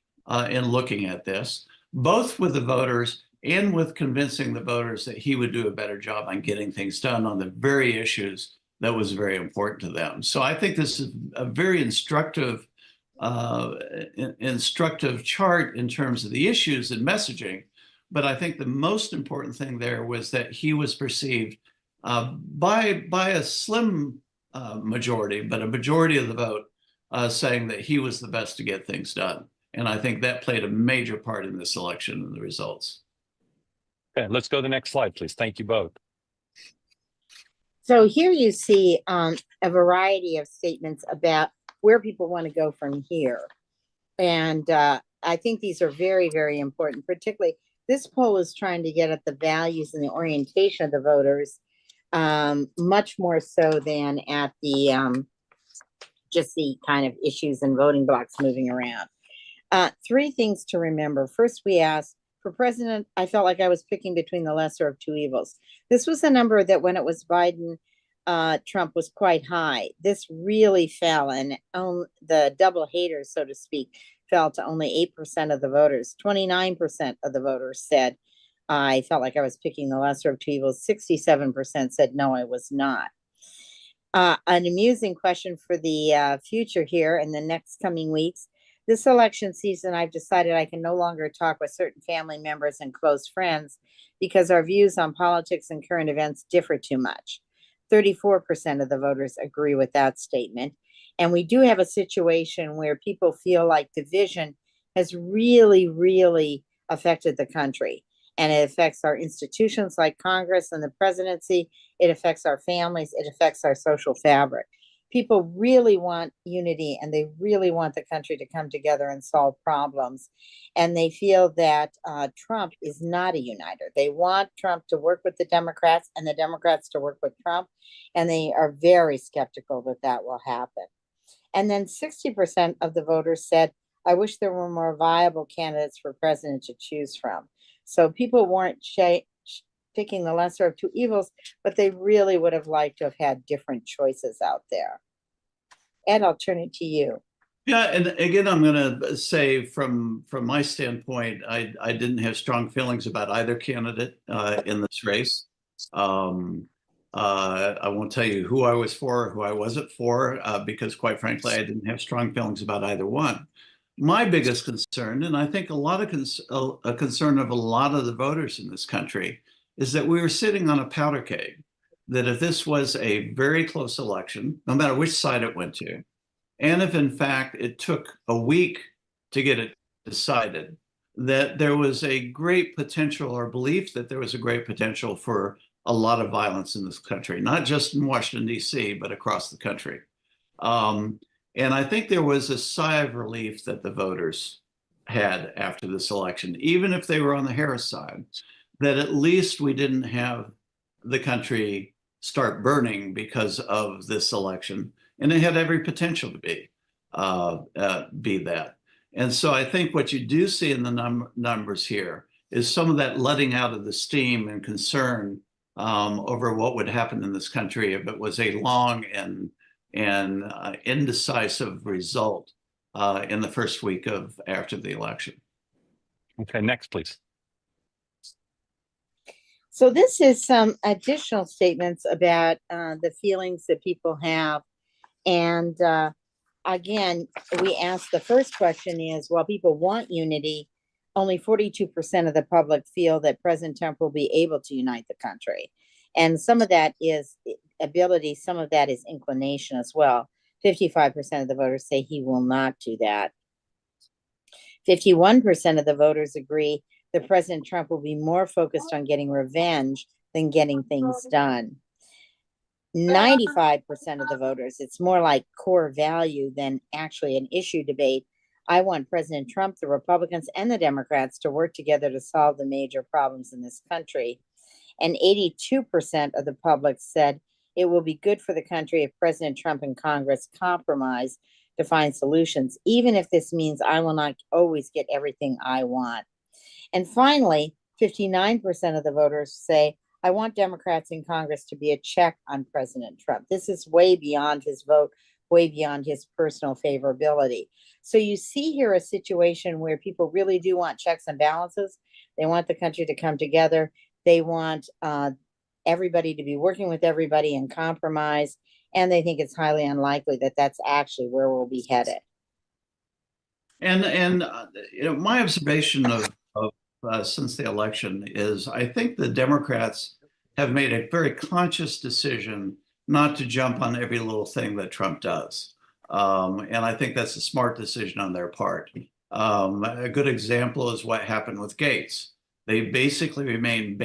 in looking at this, both with the voters and with convincing the voters that he would do a better job on getting things done on the very issues that was very important to them. So I think this is a very instructive chart in terms of the issues and messaging. But I think the most important thing there was that he was perceived by a slim majority, but a majority of the vote saying that he was the best to get things done. And I think that played a major part in this election and the results. Okay, let's go to the next slide, please. Thank you both. So here you see a variety of statements about where people want to go from here. And I think these are very, very important. Particularly, this poll is trying to get at the values and the orientation of the voters, much more so than at the just the kind of issues and voting blocks moving around. 3 things to remember. First, we asked, for president, I felt like I was picking between the lesser of 2 evils. This was a number that when it was Biden, Trump was quite high. This really fell, and the double haters, so to speak, fell to only 8% of the voters. 29% of the voters said, I felt like I was picking the lesser of 2 evils. 67% said, no, I was not. An amusing question for the future here in the next coming weeks. This election season, I've decided I can no longer talk with certain family members and close friends because our views on politics and current events differ too much. 34% of the voters agree with that statement. And we do have a situation where people feel like division has really, really affected the country. And it affects our institutions like Congress and the presidency. It affects our families. It affects our social fabric. People really want unity, and they really want the country to come together and solve problems. And they feel that Trump is not a uniter. They want Trump to work with the Democrats and the Democrats to work with Trump. And they are very skeptical that that will happen. And then 60% of the voters said, I wish there were more viable candidates for president to choose from. So people weren't picking the lesser of two evils, but they really would have liked to have had different choices out there. Ed, I'll turn it to you. Yeah, and again, I'm going to say from my standpoint, I didn't have strong feelings about either candidate in this race. I won't tell you who I was for, who I wasn't for, because quite frankly, I didn't have strong feelings about either one. My biggest concern, and I think a concern of a lot of the voters in this country, is that we were sitting on a powder keg, that if this was a very close election, no matter which side it went to, and if in fact it took a week to get it decided, that there was a great potential, or belief that there was a great potential for a lot of violence in this country, not just in Washington, D.C., but across the country. And I think there was a sigh of relief that the voters had after this election, even if they were on the Harris side, that at least we didn't have the country start burning because of this election. And it had every potential to be that. And so I think what you do see in the numbers here is some of that letting out of the steam and concern over what would happen in this country if it was a long and indecisive result in the first week after the election. Okay, next, please. So this is some additional statements about the feelings that people have. And again, we asked, the first question is, while people want unity, only 42% of the public feel that President Trump will be able to unite the country. And some of that is ability, some of that is inclination as well. 55% of the voters say he will not do that. 51% of the voters agree that President Trump will be more focused on getting revenge than getting things done. 95% of the voters, it's more like core value than actually an issue debate. I want President Trump, the Republicans, and the Democrats to work together to solve the major problems in this country. And 82% of the public said it will be good for the country if President Trump and Congress compromise to find solutions, even if this means I will not always get everything I want. And finally, 59% of the voters say, I want Democrats in Congress to be a check on President Trump. This is way beyond his vote, way beyond his personal favorability. So you see here a situation where people really do want checks and balances. They want the country to come together. They want everybody to be working with everybody and compromise. And they think it's highly unlikely that that's actually where we'll be headed. And you know, my observation of since the election is I think the Democrats have made a very conscious decision not to jump on every little thing that Trump does. And I think that's a smart decision on their part. A good example is what happened with Gaetz. They basically remained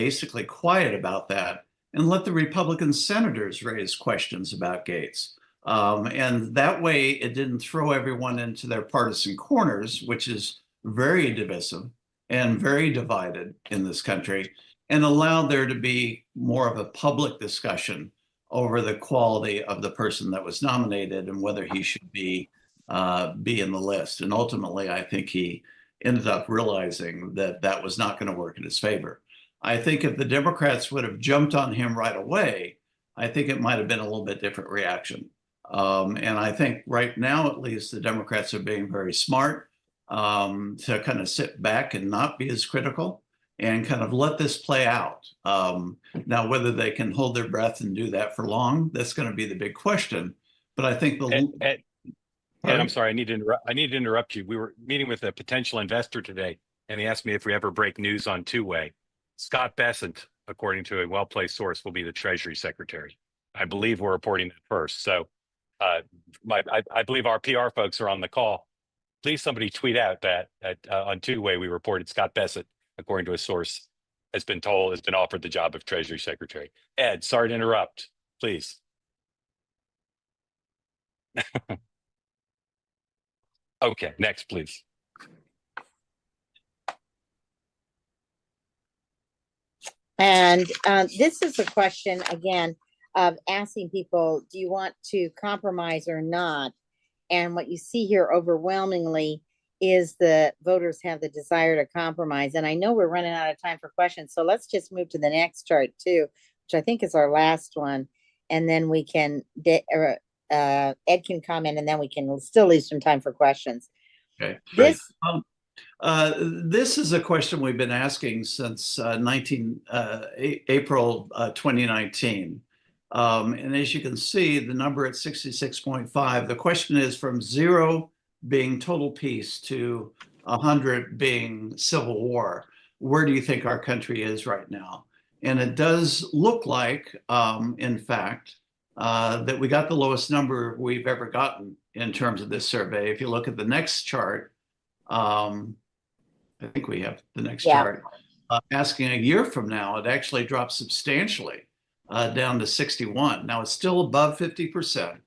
quiet about that and let the Republican senators raise questions about Gaetz. And that way it didn't throw everyone into their partisan corners, which is very divisive and very divided in this country, and allowed there to be more of a public discussion over the quality of the person that was nominated and whether he should be in the list. And ultimately, I think he ended up realizing that that was not going to work in his favor. I think if the Democrats would have jumped on him right away, I think it might have been a little bit different reaction. And I think right now, at least, the Democrats are being very smart to kind of sit back and not be as critical and kind of let this play out. Now, whether they can hold their breath and do that for long, that's going to be the big question. But I think Ed, I'm sorry, I need to interrupt you. We were meeting with a potential investor today, and he asked me if we ever break news on two-way. Scott Bessent, according to a well-placed source, will be the Treasury Secretary. I believe we're reporting that first. So I believe our PR folks are on the call. Please, somebody tweet out that on two-way we reported Scott Bessent, according to a source, has been offered the job of Treasury Secretary. Ed, sorry to interrupt. Please. Okay, next, please. And this is a question, again, of asking people, do you want to compromise or not? And what you see here overwhelmingly is the voters have the desire to compromise. And I know we're running out of time for questions, so let's just move to the next chart too, which I think is our last one. And then we can, Ed can comment, and then we can still leave some time for questions. Okay. This, This is a question we've been asking since April 2019. And as you can see, the number at 66.5, the question is from 0 being total peace to 100 being civil war. Where do you think our country is right now? And it does look like, in fact, that we got the lowest number we've ever gotten in terms of this survey. If you look at the next chart, I think we have the next chart, asking a year from now, it actually dropped substantially down to 61. Now it's still above 50%,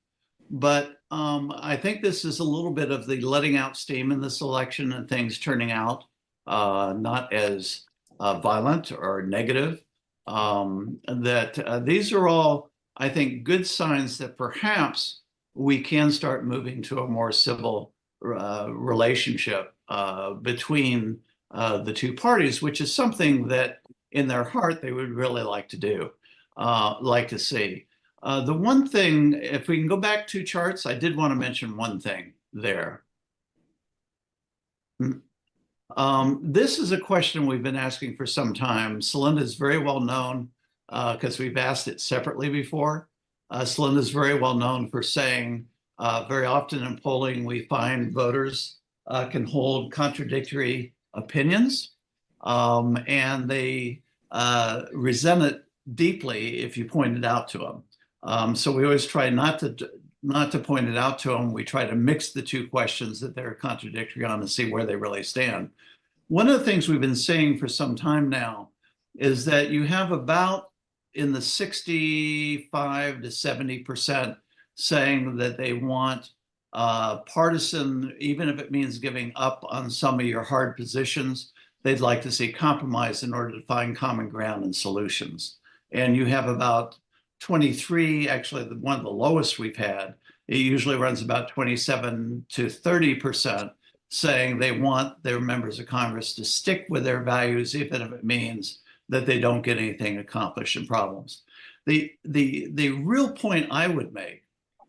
but I think this is a little bit of the letting out steam in this election and things turning out not as violent or negative. These are all, I think, good signs that perhaps we can start moving to a more civil relationship between the two parties, which is something that in their heart they would really like to do, like to see. The one thing, if we can go back 2 charts, I did want to mention one thing there. This is a question we've been asking for some time. Celinda is very well known because we've asked it separately before. Celinda is very well known for saying very often in polling, we find voters can hold contradictory opinions, and they resent it deeply if you point it out to them. So we always try not to point it out to them. We try to mix the 2 questions that they're contradictory on and see where they really stand. One of the things we've been saying for some time now is that you have about in the 65 to 70% saying that they want partisan, even if it means giving up on some of your hard positions, they'd like to see compromise in order to find common ground and solutions. And you have about 23, actually one of the lowest we've had, it usually runs about 27 to 30% saying they want their members of Congress to stick with their values, even if it means that they don't get anything accomplished in problems. The real point I would make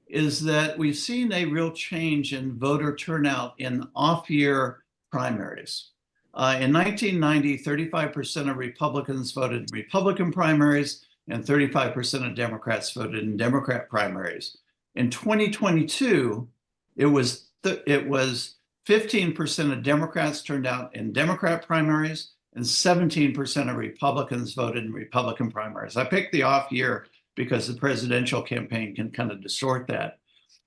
is that we've seen a real change in voter turnout in off-year primaries. In 1990, 35% of Republicans voted in Republican primaries and 35% of Democrats voted in Democrat primaries. In 2022, it was 15% of Democrats turned out in Democrat primaries and 17% of Republicans voted in Republican primaries. I picked the off year because the presidential campaign can kind of distort that.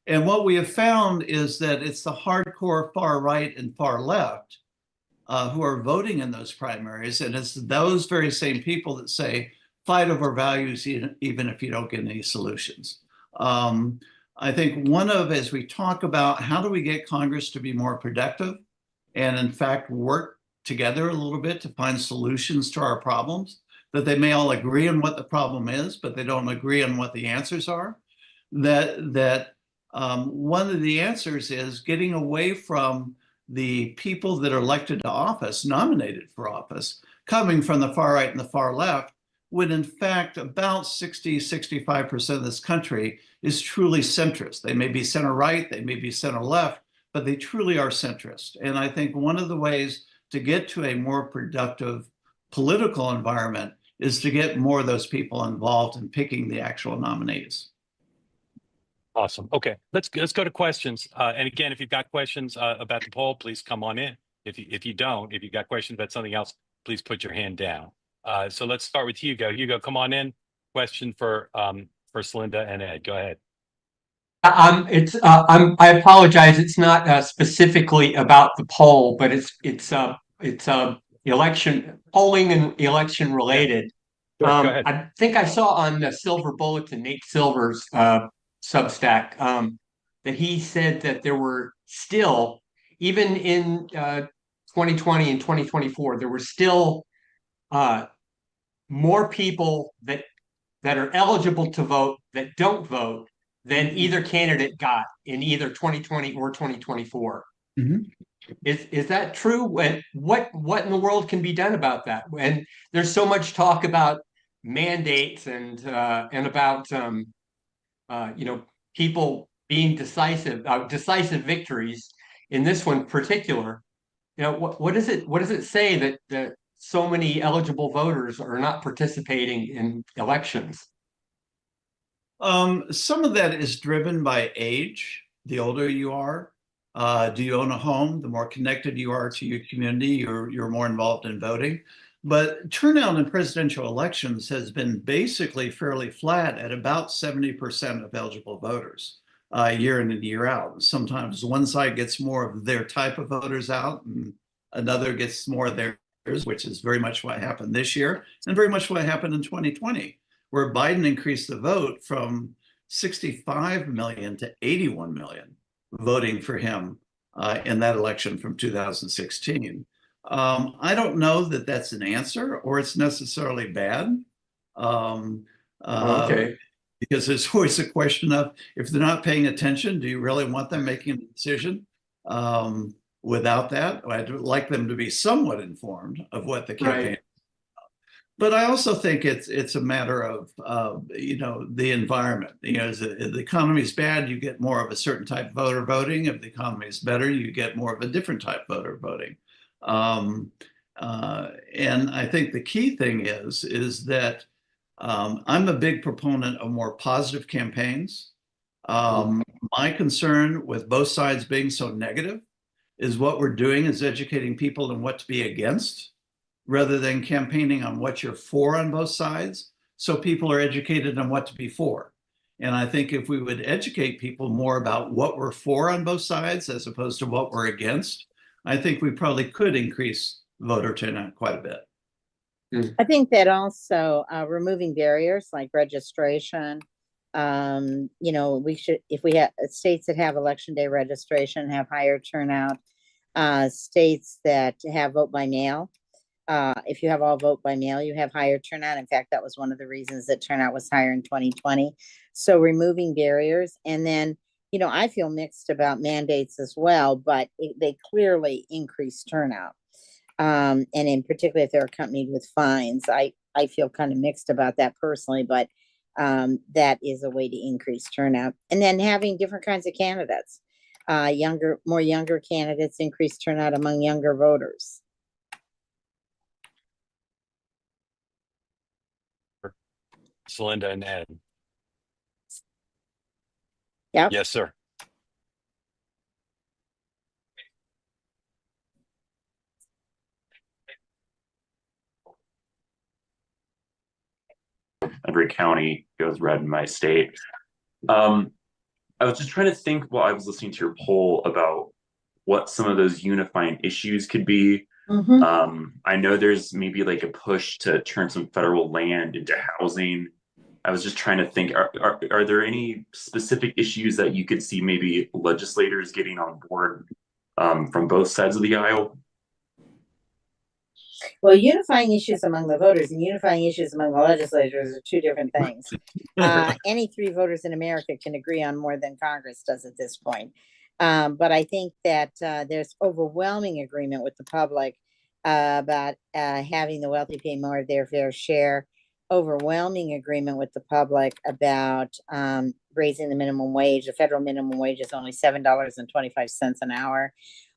And what we have found is that it's the hardcore far right and far left who are voting in those primaries. And it's those very same people that say, fight over values, even if you don't get any solutions. I think as we talk about how do we get Congress to be more productive and in fact work together a little bit to find solutions to our problems, that they may all agree on what the problem is, but they don't agree on what the answers are, that one of the answers is getting away from the people that are elected to office, nominated for office, coming from the far right and the far left, when in fact about 60-65% of this country is truly centrist. They may be center right, they may be center left, but they truly are centrist. And I think one of the ways to get to a more productive political environment is to get more of those people involved in picking the actual nominees. Awesome. Okay, let's go to questions. And again, if you've got questions about the poll, please come on in. If you've got questions about something else, please put your hand down. So let's start with Hugo. Hugo, come on in. Question for Celinda and Ed. Go ahead. I apologize. It's not specifically about the poll, but it's election polling and election related. Sure, go ahead. I think I saw on the Silver Bulletin, Nate Silver's Substack, that he said that there were still, even in 2020 and 2024, there were still more people that are eligible to vote that don't vote than either candidate got in either 2020 or 2024. Mhm. Is that true? What in the world can be done about that? And there's so much talk about mandates and about people being decisive victories. In this one particular, what does it say that so many eligible voters are not participating in elections? Some of that is driven by age. The older you are, do you own a home? The more connected you are to your community, you're more involved in voting. But turnout in presidential elections has been basically fairly flat at about 70% of eligible voters, year in and year out. Sometimes one side gets more of their type of voters out, and another gets more of theirs, which is very much what happened this year, and very much what happened in 2020, where Biden increased the vote from 65 million to 81 million voting for him in that election from 2016. I don't know that that's an answer or it's necessarily bad. Okay. Because there's always a question of, if they're not paying attention, do you really want them making a decision? Without that, I'd like them to be somewhat informed of what the campaign. Right. But I also think it's a matter of the environment. If the economy is bad, you get more of a certain type of voter voting. If the economy is better, you get more of a different type of voter voting. And I think the key thing is that I'm a big proponent of more positive campaigns. My concern with both sides being so negative is what we're doing is educating people on what to be against, rather than campaigning on what you're for on both sides, so people are educated on what to be for. And I think if we would educate people more about what we're for on both sides, as opposed to what we're against, I think we probably could increase voter turnout quite a bit. I think that also removing barriers like registration, we should, if we have states that have election day registration, have higher turnout, states that have vote by mail. If you have all vote by mail, you have higher turnout. In fact, that was one of the reasons that turnout was higher in 2020. So removing barriers. And then, I feel mixed about mandates as well, but they clearly increase turnout. And in particular, if they're accompanied with fines, I feel kind of mixed about that personally, but that is a way to increase turnout. And then having different kinds of candidates, more younger candidates, increase turnout among younger voters. Celinda and Ed. Yep. Yes, sir. Every county goes red in my state. I was just trying to think while I was listening to your poll about what some of those unifying issues could be. I know there's maybe like a push to turn some federal land into housing. I was just trying to think, are there any specific issues that you could see maybe legislators getting on board from both sides of the aisle? Well, unifying issues among the voters and unifying issues among the legislators are two different things. Any three voters in America can agree on more than Congress does at this point. But I think that there's overwhelming agreement with the public about having the wealthy pay more of their fair share. Overwhelming agreement with the public about raising the minimum wage. The federal minimum wage is only $7.25 an hour.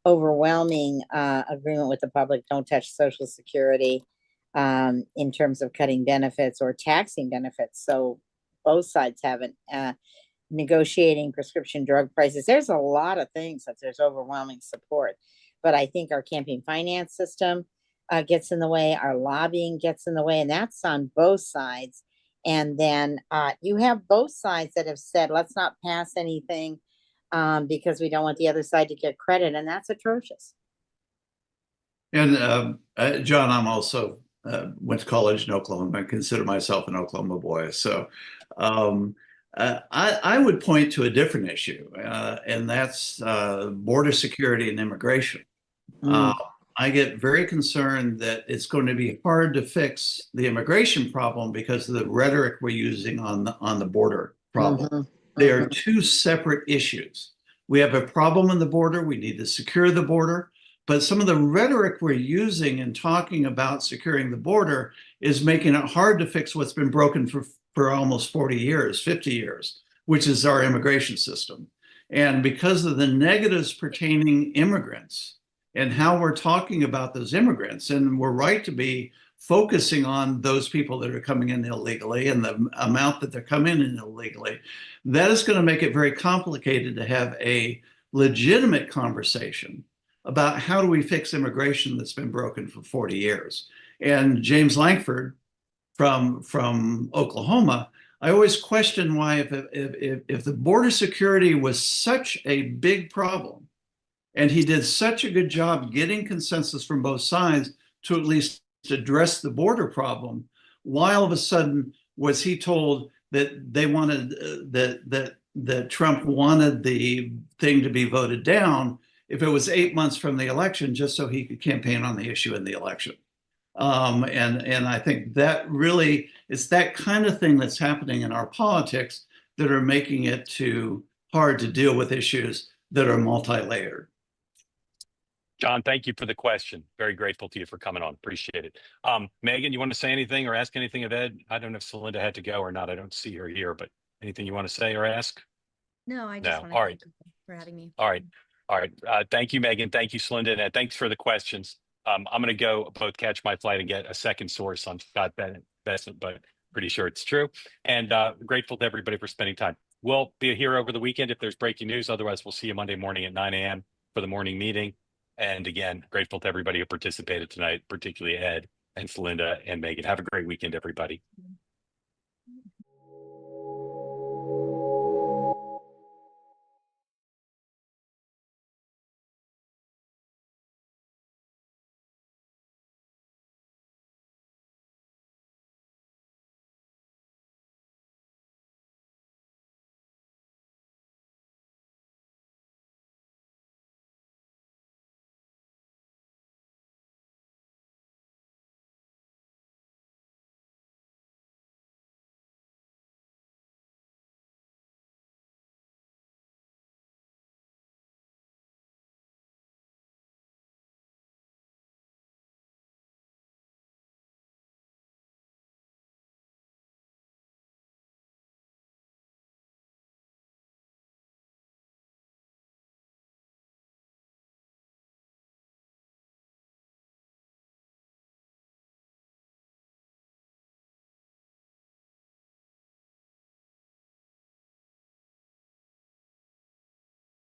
Overwhelming agreement with the public, don't touch Social Security in terms of cutting benefits or taxing benefits. So both sides haven't. Negotiating prescription drug prices. There's a lot of things that there's overwhelming support. But I think our campaign finance system gets in the way, our lobbying gets in the way, and that's on both sides. And then you have both sides that have said, let's not pass anything because we don't want the other side to get credit, and that's atrocious. And John, I'm also went to college in Oklahoma. I consider myself an Oklahoma boy. So I would point to a different issue, and that's border security and immigration. I get very concerned that it's going to be hard to fix the immigration problem because of the rhetoric we're using on the border problem. They are two separate issues. We have a problem in the border. We need to secure the border. But some of the rhetoric we're using in talking about securing the border is making it hard to fix what's been broken for almost 40 years, 50 years, which is our immigration system. And because of the negatives pertaining immigrants and how we're talking about those immigrants, and we're right to be focusing on those people that are coming in illegally and the amount that they're coming in illegally, that is going to make it very complicated to have a legitimate conversation about how do we fix immigration that's been broken for 40 years. And James Lankford from Oklahoma, I always question why if the border security was such a big problem, and he did such a good job getting consensus from both sides to at least address the border problem, why all of a sudden was he told that they wanted that Trump wanted the thing to be voted down if it was 8 months from the election, just so he could campaign on the issue in the election? And I think that really it's that kind of thing that's happening in our politics that are making it too hard to deal with issues that are multi-layered. John, thank you for the question. Very grateful to you for coming on. Appreciate it. Megan, you want to say anything or ask anything of Ed? I don't know if Celinda had to go or not. I don't see her here, but anything you want to say or ask? No, I just want to All right. thank you for having me. All right. All right. Thank you, Megan. Thank you, Celinda. And thanks for the questions. I'm going to go both catch my flight and get a second source on Scott Bessent, but pretty sure it's true. And grateful to everybody for spending time. We'll be here over the weekend if there's breaking news. Otherwise, we'll see you Monday morning at 9 a.m. for the morning meeting. And again, grateful to everybody who participated tonight, particularly Ed and Celinda and Megan. Have a great weekend, everybody.